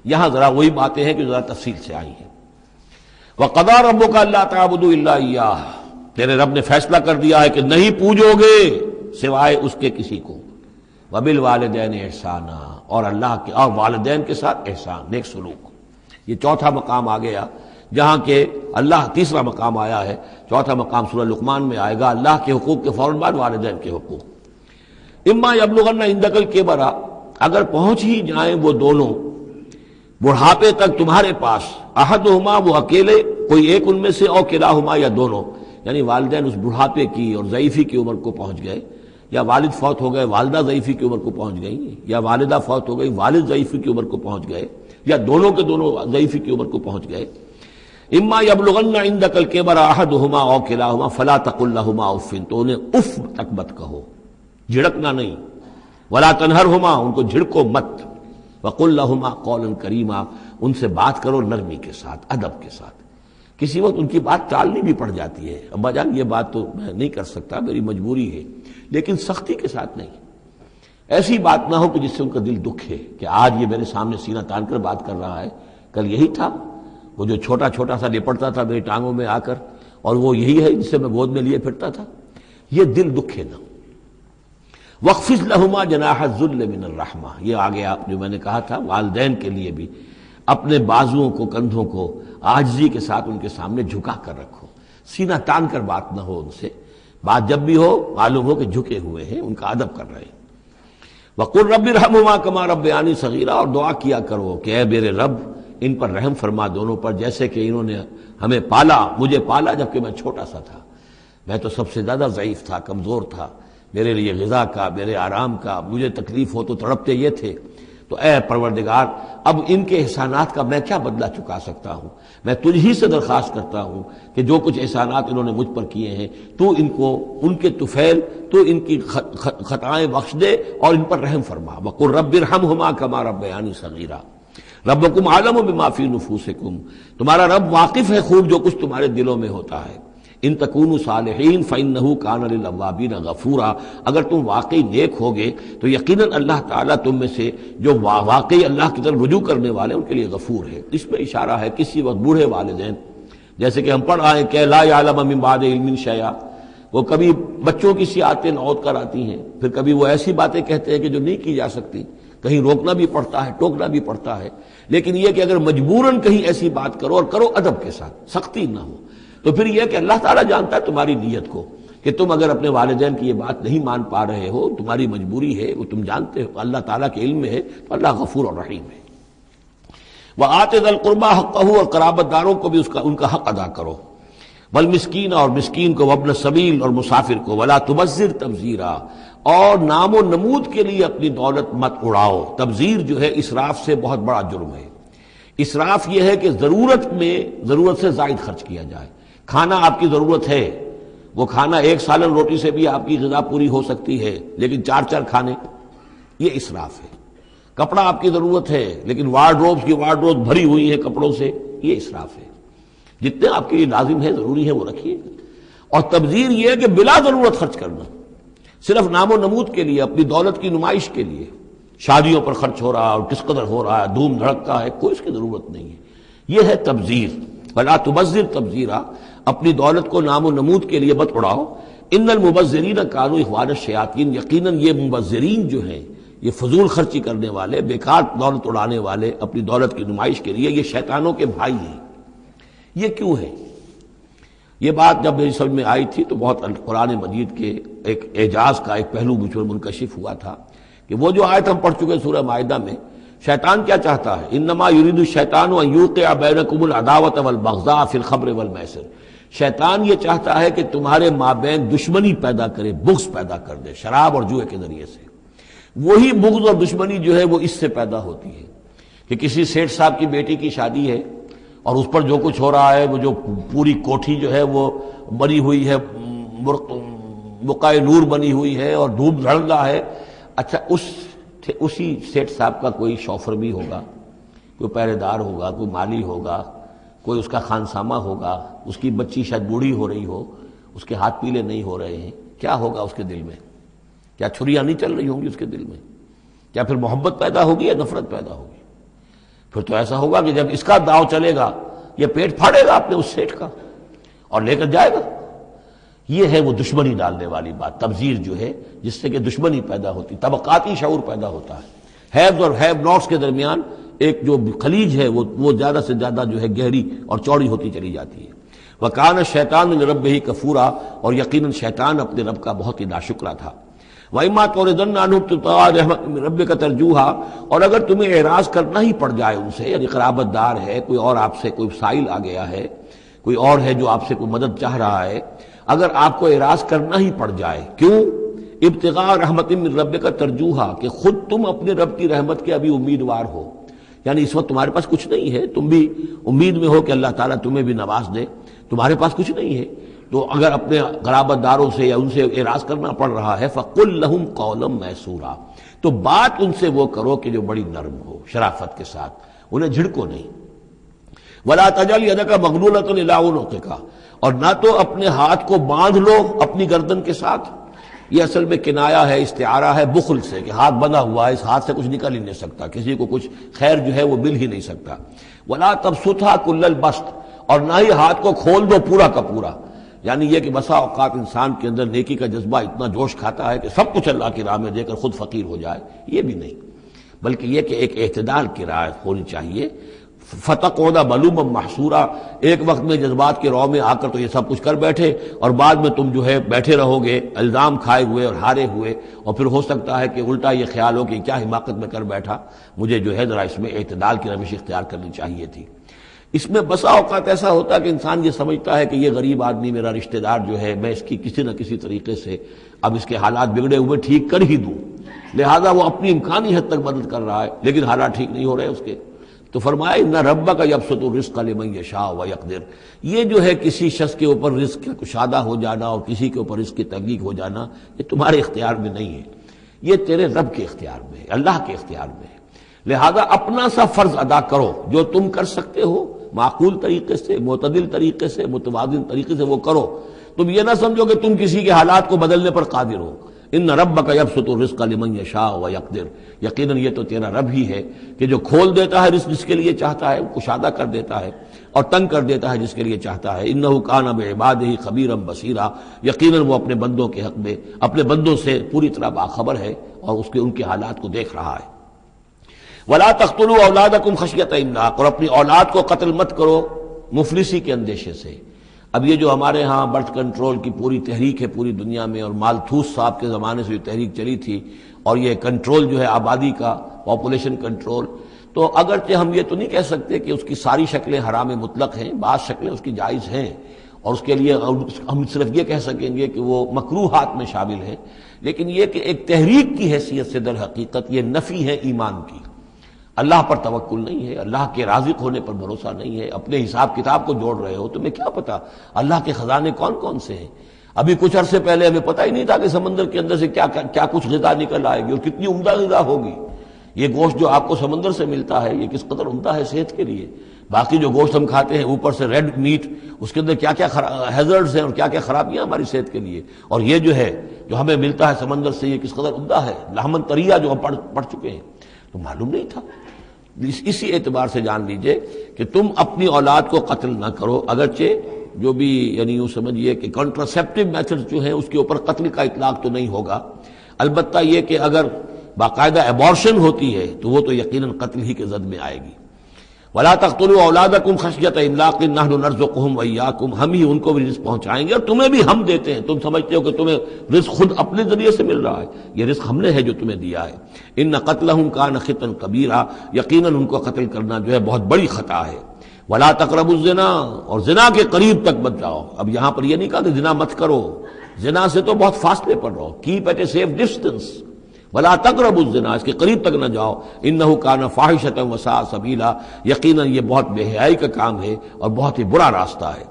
B: یہاں ذرا وہی باتیں ہیں کہ ذرا تفصیل سے آئی ہیں۔ وَقَضَىٰ رَبُّكَ أَلَّا تَعْبُدُوا إِلَّا إِيَّاهُ، تیرے رب نے فیصلہ کر دیا ہے کہ نہیں پوجو گے سوائے اس کے کسی کو۔ وَبِالْوَالِدَيْنِ إِحْسَانًا، اور اللہ کے اور والدین کے ساتھ احسان، نیک سلوک۔ یہ چوتھا مقام آ گیا جہاں کہ اللہ، تیسرا مقام آیا ہے، چوتھا مقام سورہ لقمان میں آئے گا، اللہ کے حقوق کے فوراً بعد والدین کے حقوق۔ اما یبلغن عندک الکبر، اگر پہنچ ہی جائیں وہ دونوں بڑھاپے تک تمہارے پاس، احدہما، وہ اکیلے، کوئی ایک ان میں سے، او کلاہما، یا دونوں، یعنی والدین اس بڑھاپے کی اور ضعیفی کی عمر کو پہنچ گئے، یا والد فوت ہو گئے والدہ ضعیفی کی عمر کو پہنچ گئی، یا والدہ فوت ہو گئی والد ضعیفی کی عمر کو پہنچ گئے، یا دونوں کے دونوں ضعیفی کی عمر کو پہنچ گئے۔ اما یبلغن عندک الکبر احدہما او کلاہما فلا تقل لہما اف، تو انہیں اف تک مت کہو، جھڑکنا نہیں، ولا تنہرہما، ان کو جھڑکو مت، وقل لہما قولا کریما، ان سے بات کرو نرمی کے ساتھ، ادب کے ساتھ۔ کسی وقت ان کی بات ٹالنی بھی پڑ جاتی ہے، ابا جان یہ بات تو میں نہیں کر سکتا، میری مجبوری ہے، لیکن سختی کے ساتھ نہیں، ایسی بات نہ ہو کہ جس سے ان کا دل دکھے کہ آج یہ میرے سامنے سینہ تان کر بات کر رہا ہے، کل یہی تھا وہ جو چھوٹا چھوٹا سا لپٹتا تھا میری ٹانگوں میں آ کر، اور وہ یہی ہے جسے میں گود میں لیے پھرتا تھا، یہ دل دکھے نہ۔ وَاخْفِضْ لَهُمَا جَنَاحَ الذُّلِّ مِنَ الرَّحْمَةِ، یہ آگے آپ جو میں نے کہا تھا والدین کے لیے بھی اپنے بازوؤں کو، کندھوں کو عاجزی کے ساتھ ان کے سامنے جھکا کر رکھو، سینہ تان کر بات نہ ہو ان سے، بات جب بھی ہو معلوم ہو کہ جھکے ہوئے ہیں، ان کا ادب کر رہے ہیں۔ وَقُلْ رَبِّ ارْحَمْهُمَا كَمَا رَبَّيَانِي صَغِيرًا، اور دعا کیا کرو کہ اے میرے رب ان پر رحم فرما دونوں پر، جیسے کہ انہوں نے ہمیں پالا، مجھے پالا جبکہ میں چھوٹا سا تھا، میں تو سب سے زیادہ ضعیف تھا، کمزور تھا، میرے لیے غذا کا، میرے آرام کا، مجھے تکلیف ہو تو تڑپتے یہ تھے، تو اے پروردگار اب ان کے احسانات کا میں کیا بدلہ چکا سکتا ہوں، میں تجھ ہی سے درخواست کرتا ہوں کہ جو کچھ احسانات انہوں نے مجھ پر کیے ہیں تو ان کو، ان کے طفیل، تو ان کی خطائیں بخش دے اور ان پر رحم فرما۔ وَقُلْ رَبِّ ارْحَمْهُمَا كَمَا رَبَّيَانِي صَغِيرًا رَبُّكُمْ أَعْلَمُ بِمَا فِي نُفُوسِكُمْ، تمہارا رب واقف ہے خوب جو کچھ تمہارے دلوں میں ہوتا ہے۔ ان تکونوا صالحین فإنہ کان للأوابین غفورا، اگر تم واقعی نیک ہوگے تو یقیناً اللہ تعالیٰ تم میں سے جو واقعی اللہ کی طرف رجوع کرنے والے ان کے لیے غفور ہے۔ اس میں اشارہ ہے کسی وقت بوڑھے والدین، جیسے کہ ہم پڑھ آئے کہ لا یعلم من بعد علم شیئا، وہ کبھی بچوں کی سی آتے نوت کر آتی ہیں، پھر کبھی وہ ایسی باتیں کہتے ہیں کہ جو نہیں کی جا سکتی، کہیں روکنا بھی پڑتا ہے، ٹوکنا بھی پڑتا ہے، لیکن یہ کہ اگر مجبوراً کہیں ایسی بات کرو اور کرو ادب کے ساتھ، سختی نہ ہو، تو پھر یہ کہ اللہ تعالیٰ جانتا ہے تمہاری نیت کو، کہ تم اگر اپنے والدین کی یہ بات نہیں مان پا رہے ہو، تمہاری مجبوری ہے، وہ تم جانتے ہو، اللہ تعالیٰ کے علم میں ہے، تو اللہ غفور اور رحیم ہے۔ وَآتِ ذَا الْقُرْبَىٰ حَقَّهُ، اور قرابت داروں کو بھی ان کا حق ادا کرو، والمسکین، اور مسکین کو، وابن السبیل، اور مسافر کو، ولا تبذر تبذیرا، اور نام و نمود کے لیے اپنی دولت مت اڑاؤ۔ تبذیر جو ہے اسراف سے بہت بڑا جرم ہے۔ اسراف یہ ہے کہ ضرورت میں ضرورت سے زائد خرچ کیا جائے، کھانا آپ کی ضرورت ہے، وہ کھانا ایک سالن روٹی سے بھی آپ کی غذا پوری ہو سکتی ہے، لیکن 4 کھانے، یہ اسراف ہے۔ کپڑا آپ کی ضرورت ہے لیکن وارڈروب بھری ہوئی ہے کپڑوں سے، یہ اسراف ہے۔ جتنے آپ کے لیے لازم ہے، ضروری ہے، وہ رکھیے۔ اور تبذیر یہ ہے کہ بلا ضرورت خرچ کرنا، صرف نام و نمود کے لیے، اپنی دولت کی نمائش کے لیے، شادیوں پر خرچ ہو رہا ہے اور کس قدر ہو رہا ہے، دھوم دھڑکتا ہے، کوئی اس کی ضرورت نہیں ہے۔ یہ ہے تبذیر۔ ولا تبذر تبذیرا، اپنی دولت کو نام و نمود کے لیے مت اڑاؤ۔ ان المبذرین کانوا اخوان الشیاطین، یقیناً یہ مبذرین جو ہیں، یہ فضول خرچی کرنے والے، بیکار دولت اڑانے والے اپنی دولت کی نمائش کے لیے، یہ شیطانوں کے بھائی ہیں۔ یہ کیوں ہے؟ یہ بات جب میری سمجھ میں آئی تھی تو بہت قرآن مجید کے ایک اعجاز کا ایک پہلو مجھ پر منکشف ہوا تھا کہ وہ جو آیت ہم پڑھ چکے سورہ مائدہ میں، شیطان کیا چاہتا ہے؟ انما یرید الشیطان ان یوقع بینکم العداوۃ والبغضاء فی الخمر والمیسر، شیطان یہ چاہتا ہے کہ تمہارے مابین دشمنی پیدا کرے، بغض پیدا کر دے شراب اور جوئے کے ذریعے سے۔ وہی بغض اور دشمنی جو ہے وہ اس سے پیدا ہوتی ہے کہ کسی سیٹھ صاحب کی بیٹی کی شادی ہے اور اس پر جو کچھ ہو رہا ہے، وہ جو پوری کوٹھی جو ہے وہ بنی ہوئی ہے، بقعۂ نور بنی ہوئی ہے اور دھوپ دھڑ رہا ہے۔ اچھا اسی سیٹھ صاحب کا کوئی شوفر بھی ہوگا، کوئی پہرے دار ہوگا، کوئی مالی ہوگا، کوئی اس کا خانسامہ ہوگا، اس کی بچی شاید بوڑھی ہو رہی ہو، اس کے ہاتھ پیلے نہیں ہو رہے ہیں، کیا ہوگا اس کے دل میں؟ کیا چھریاں نہیں چل رہی ہوں گی اس کے دل میں؟ کیا پھر محبت پیدا ہوگی یا نفرت پیدا ہوگی؟ پھر تو ایسا ہوگا کہ جب اس کا داؤ چلے گا، یہ پیٹ پھاڑے گا اپنے اس سیٹھ کا اور لے کر جائے گا۔ یہ ہے وہ دشمنی ڈالنے والی بات، تبذیر جو ہے، جس سے کہ دشمنی پیدا ہوتی، طبقاتی شعور پیدا ہوتا ہے، ہیوز اور ہیو ناٹس کے درمیان ایک جو خلیج ہے وہ زیادہ سے زیادہ جو ہے گہری اور چوڑی ہوتی چلی جاتی ہے۔ وَكَانَ الشَّيْطَانُ لِرَبِّهِ كَفُورًا، اور یقیناً شیطان اپنے رب کا بہت ہی ناشکرا تھا۔ وَإِمَّا تُعْرِضَنَّ عَنْهُمْ ابْتِغَاءَ رَحْمَةٍ مِّن رَّبِّكَ تَرْجُوهَا، اور اگر تمہیں اعراض کرنا ہی پڑ جائے ان سے، یعنی قرابت دار ہے، کوئی اور آپ سے کوئی سائل آ گیا ہے، کوئی اور ہے جو آپ سے کوئی مدد چاہ رہا ہے، اگر آپ کو اعراض کرنا ہی پڑ جائے، کیوں؟ ابتغاء رحمت من ربک ترجوہا، کہ خود تم اپنے رب کی رحمت کے ابھی امیدوار ہو، یعنی اس وقت تمہارے پاس کچھ نہیں ہے، تم بھی امید میں ہو کہ اللہ تعالیٰ تمہیں بھی نواز دے، تمہارے پاس کچھ نہیں ہے، تو اگر اپنے قرابت داروں سے یا ان سے اعراض کرنا پڑ رہا ہے، فَقُلْ لَهُمْ قَوْلًا مَيْسُورًا، تو بات ان سے وہ کرو کہ جو بڑی نرم ہو، شرافت کے ساتھ، انہیں جھڑکو نہیں۔ وَلَا تَجْعَلْ يَدَكَ مَغْلُولَةً إِلَىٰ عُنُقِكَ، اور نہ تو اپنے ہاتھ کو باندھ لو اپنی گردن کے ساتھ، یہ اصل میں کنایا ہے، استعارہ ہے بخل سے، کہ ہاتھ بندھا ہوا ہے، اس ہاتھ سے کچھ نکل ہی نہیں سکتا، کسی کو کچھ خیر جو ہے وہ مل ہی نہیں سکتا۔ وَلَا تَبْسُطْهَا كُلَّ الْبَسْطِ، اور نہ ہی ہاتھ کو کھول دو پورا کا پورا، یعنی یہ کہ بسا اوقات انسان کے اندر نیکی کا جذبہ اتنا جوش کھاتا ہے کہ سب کچھ اللہ کی راہ میں دے کر خود فقیر ہو جائے، یہ بھی نہیں، بلکہ یہ کہ ایک اعتدال کی رعایت ہونی چاہیے۔ فَتَقْعُدَ مَلُومًا مَحْسُورًا، ایک وقت میں جذبات کے رو میں آ کر تو یہ سب کچھ کر بیٹھے، اور بعد میں تم جو ہے بیٹھے رہو گے الزام کھائے ہوئے اور ہارے ہوئے، اور پھر ہو سکتا ہے کہ الٹا یہ خیال ہو کہ کیا حماقت میں کر بیٹھا، مجھے جو ہے ذرا اس میں اعتدال کی روش اختیار کرنی چاہیے تھی۔ اس میں بسا اوقات ایسا ہوتا ہے کہ انسان یہ سمجھتا ہے کہ یہ غریب آدمی میرا رشتہ دار جو ہے، میں اس کی کسی نہ کسی طریقے سے اب اس کے حالات بگڑے ہوئے ٹھیک کر ہی دوں، لہذا وہ اپنی امکانی حد تک مدد کر رہا ہے، لیکن حالات ٹھیک نہیں ہو رہے اس کے، تو فرمایا ان ربک یبسط الرزق لمن یشاء ویقدر، یہ جو ہے کسی شخص کے اوپر رزق کا کشادہ ہو جانا اور کسی کے اوپر رزق کی تحقیق ہو جانا، یہ تمہارے اختیار میں نہیں ہے، یہ تیرے رب کے اختیار میں ہے، اللہ کے اختیار میں ہے، لہذا اپنا سا فرض ادا کرو جو تم کر سکتے ہو، معقول طریقے سے، معتدل طریقے سے، متوازن طریقے سے وہ کرو، تم یہ نہ سمجھو کہ تم کسی کے حالات کو بدلنے پر قادر ہو۔ ان ربک یبسط الرزق لمن یشاء ویقدر، یقیناً یہ تو تیرا رب ہی ہے کہ جو کھول دیتا ہے رزق جس کے لیے چاہتا ہے، کشادہ کر دیتا ہے، اور تنگ کر دیتا ہے جس کے لیے چاہتا ہے۔ انہ کان بعبادہ خبیرا بصیرا، یقیناً وہ اپنے بندوں کے حق میں اپنے بندوں سے پوری طرح باخبر ہے اور ان کے حالات کو دیکھ رہا ہے۔ ولا تقتلوا اولادکم خشیۃ املاق، اور اپنی اولاد کو قتل مت کرو مفلسی کے اندیشے سے۔ اب یہ جو ہمارے ہاں برتھ کنٹرول کی پوری تحریک ہے پوری دنیا میں، اور مالتھوس صاحب کے زمانے سے جو تحریک چلی تھی، اور یہ کنٹرول جو ہے آبادی کا، پاپولیشن کنٹرول، تو اگرچہ ہم یہ تو نہیں کہہ سکتے کہ اس کی ساری شکلیں حرام مطلق ہیں، بعض شکلیں اس کی جائز ہیں، اور اس کے لیے ہم صرف یہ کہہ سکیں گے کہ وہ مکروہات میں شامل ہیں، لیکن یہ کہ ایک تحریک کی حیثیت سے در حقیقت یہ نفی ہے ایمان کی۔ اللہ پر توکل نہیں ہے، اللہ کے رازق ہونے پر بھروسہ نہیں ہے، اپنے حساب کتاب کو جوڑ رہے ہو، تمہیں کیا پتا اللہ کے خزانے کون کون سے ہیں؟ ابھی کچھ عرصے پہلے ہمیں پتہ ہی نہیں تھا کہ سمندر کے اندر سے کیا کچھ غذا نکل آئے گی اور کتنی عمدہ غذا ہوگی. یہ گوشت جو آپ کو سمندر سے ملتا ہے یہ کس قدر عمدہ ہے صحت کے لیے. باقی جو گوشت ہم کھاتے ہیں اوپر سے ریڈ میٹ، اس کے اندر کیا کیا ہیزرڈز ہیں اور کیا کیا خرابیاں ہماری صحت کے لیے. اور یہ جو ہے جو ہمیں ملتا ہے سمندر سے یہ کس قدر عمدہ ہے. لحمن طریہ جو ہم پڑھ چکے ہیں تو معلوم نہیں تھا. اسی اعتبار سے جان لیجئے کہ تم اپنی اولاد کو قتل نہ کرو، اگرچہ جو بھی یعنی یوں سمجھیے کہ کنٹراسیپٹیو میتھڈ جو ہیں اس کے اوپر قتل کا اطلاق تو نہیں ہوگا. البتہ یہ کہ اگر باقاعدہ ایبارشن ہوتی ہے تو وہ تو یقیناً قتل ہی کے زد میں آئے گی. وَلَا تَقْتُلُوا أَوْلَادَكُمْ خَشْيَةَ إِمْلَاقٍ نَحْنُ نَرْزُقُهُمْ وَإِيَّاكُمْ، ہم ہی ان کو بھی رزق پہنچائیں گے اور تمہیں بھی ہم دیتے ہیں. تم سمجھتے ہو کہ تمہیں رزق خود اپنے ذریعے سے مل رہا ہے، یہ رزق ہم نے ہے جو تمہیں دیا ہے. إِنَّ قَتْلَهُمْ كَانَ خِطًا كَبِيرًا، یقیناً ان کو قتل کرنا جو ہے بہت بڑی خطا ہے. وَلَا تَقْرَبُوا الزِّنَا، اور زنا کے قریب تک مت جاؤ. اب یہاں پر یہ نہیں کہا کہ زنا مت کرو، زنا سے تو بہت فاصلے پر رہو. Keep at a safe distance. وَلَا تَقْرَبُوا الزِّنَا، اس کے قریب تک نہ جاؤ. إِنَّهُ كَانَ فَاحِشَةً وَسَاءَ سَبِيلًا، یقیناً یہ بہت بے حیائی کا کام ہے اور بہت ہی برا راستہ ہے.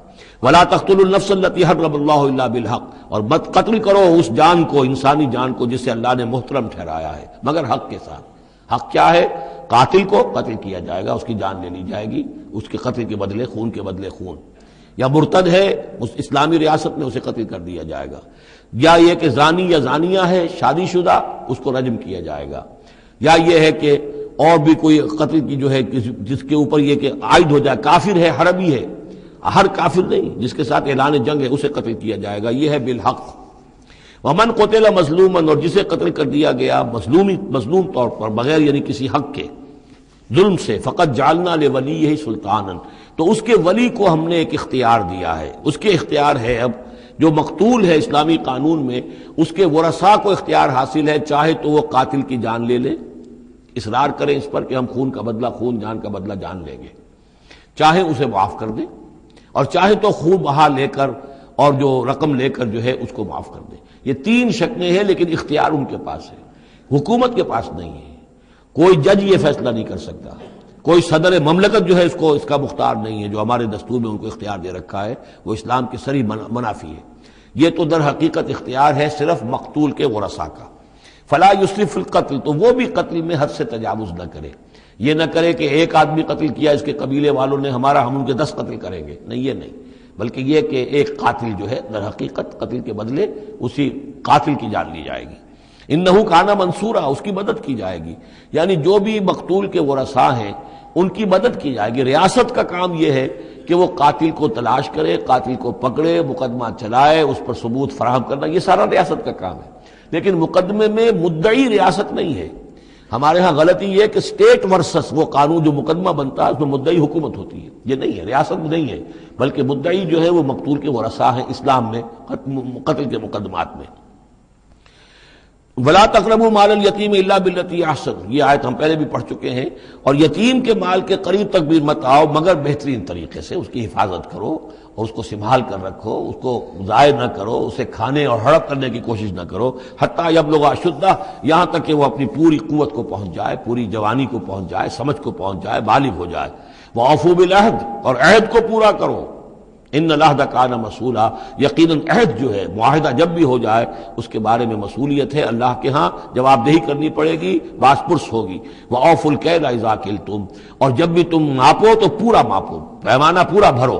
B: وَلَا تَقْتُلُوا النَّفْسَ الَّتِي حَرَّمَ اللَّهُ إِلَّا بِالْحَقِّ، اور مت قتل کرو اس جان کو، انسانی جان کو جسے اللہ نے محترم ٹھہرایا ہے مگر حق کے ساتھ. حق کیا ہے؟ قاتل کو قتل کیا جائے گا، اس کی جان لے لی جائے گی، اس کے قتل کے بدلے خون کے بدلے خون. یا مرتد ہے اس اسلامی ریاست میں اسے قتل کر دیا جائے گا. یا یہ کہ زانی یا زانیہ ہے شادی شدہ، اس کو رجم کیا جائے گا. یا یہ ہے کہ اور بھی کوئی قتل کی جو ہے جس کے اوپر یہ کہ عائد ہو جائے، کافر ہے حربی ہے، ہر کافر نہیں، جس کے ساتھ اعلان جنگ ہے اسے قتل کیا جائے گا. یہ ہے بالحق. ومن قتل مظلوما، اور جسے قتل کر دیا گیا مظلوم طور پر بغیر یعنی کسی حق کے ظلم سے، فقط جعلنا لولیہ سلطانا، تو اس کے ولی کو ہم نے ایک اختیار دیا ہے. اس کے اختیار ہے اب جو مقتول ہے اسلامی قانون میں اس کے ورثاء کو اختیار حاصل ہے، چاہے تو وہ قاتل کی جان لے لیں، اصرار کریں اس پر کہ ہم خون کا بدلہ خون، جان کا بدلہ جان لیں گے، چاہے اسے معاف کر دیں، اور چاہے تو خون بہا لے کر اور جو رقم لے کر جو ہے اس کو معاف کر دیں. یہ تین شکلیں ہیں، لیکن اختیار ان کے پاس ہے، حکومت کے پاس نہیں ہے. کوئی جج یہ فیصلہ نہیں کر سکتا، کوئی صدر مملکت جو ہے اس کا مختار نہیں ہے. جو ہمارے دستور میں ان کو اختیار دے رکھا ہے وہ اسلام کے صریح منافی ہے. یہ تو در حقیقت اختیار ہے صرف مقتول کے ورثاء کا. فلا یسرف فی القتل، تو وہ بھی قتل میں حد سے تجاوز نہ کرے. یہ نہ کرے کہ ایک آدمی قتل کیا اس کے قبیلے والوں نے ہم ان کے 10 قتل کریں گے، نہیں، یہ نہیں، بلکہ یہ کہ ایک قاتل جو ہے در حقیقت قتل کے بدلے اسی قاتل کی جان لی جائے گی. انہو کانا منصورا، اس کی مدد کی جائے گی. یعنی جو بھی مقتول کے ورثاء ہیں ان کی مدد کی جائے گی. ریاست کا کام یہ ہے کہ وہ قاتل کو تلاش کرے، قاتل کو پکڑے، مقدمہ چلائے، اس پر ثبوت فراہم کرنا، یہ سارا ریاست کا کام ہے. لیکن مقدمے میں مدعی ریاست نہیں ہے. ہمارے ہاں غلطی یہ کہ اسٹیٹ ورسس وہ قانون جو مقدمہ بنتا ہے اس میں مدعی حکومت ہوتی ہے. یہ نہیں ہے، ریاست نہیں ہے، بلکہ مدعی جو ہے وہ مقتول کے ورثاء ہیں اسلام میں قتل کے مقدمات میں. وَلَا تَقْرَبُوا مَالَ الْيَتِيمِ إِلَّا بِالَّتِي أَحْسَنُ، یہ آیت ہم پہلے بھی پڑھ چکے ہیں. اور یتیم کے مال کے قریب تک بھی مت آؤ مگر بہترین طریقے سے. اس کی حفاظت کرو اور اس کو سنبھال کر رکھو، اس کو ضائع نہ کرو، اسے کھانے اور ہڑپ کرنے کی کوشش نہ کرو. حتیٰ یبلغ اشدہ، یہاں تک کہ وہ اپنی پوری قوت کو پہنچ جائے، پوری جوانی کو پہنچ جائے، سمجھ کو پہنچ جائے، بالغ ہو جائے. وَأَوْفُوا بِالْعَهْدِ، اور عہد کو پورا کرو. ان العہد کان مسئولا، یقیناً عہد جو ہے معاہدہ جب بھی ہو جائے اس کے بارے میں مسئولیت ہے، اللہ کے ہاں جواب دہی کرنی پڑے گی، باس پرس ہوگی. وَأَوْفُوا الْكَيْلَ إِذَا كِلْتُمْ، اور جب بھی تم ماپو تو پورا ماپو، پیمانہ پورا بھرو.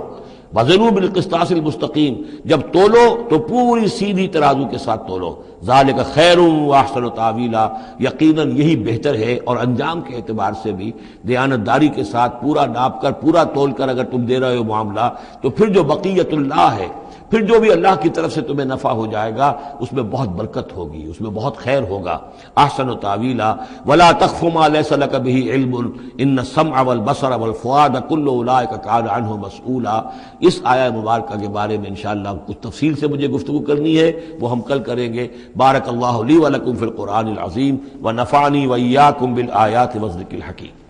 B: وزنوا بالقسطاس المستقیم، جب تولو تو پوری سیدھی ترازو کے ساتھ تولو. ذالک خیر واحسن تاویلا، یقیناً یہی بہتر ہے اور انجام کے اعتبار سے بھی دیانتداری کے ساتھ پورا ناپ کر پورا تول کر اگر تم دے رہے ہو معاملہ، تو پھر جو بقیت اللہ ہے، پھر جو بھی اللہ کی طرف سے تمہیں نفع ہو جائے گا اس میں بہت برکت ہوگی، اس میں بہت خیر ہوگا. احسن تاویلا ولا تخف ما ليس لك به علم ان السمع والبصر والفؤاد كل اولئك كان عنه مسؤولا. اس آیہ مبارکہ کے بارے میں انشاءاللہ کچھ تفصیل سے مجھے گفتگو کرنی ہے، وہ ہم کل کریں گے. بارک اللہ لی ولکم فی القرآن العظیم ونفعنی وإیاکم بالآیات والذکر الحکیم.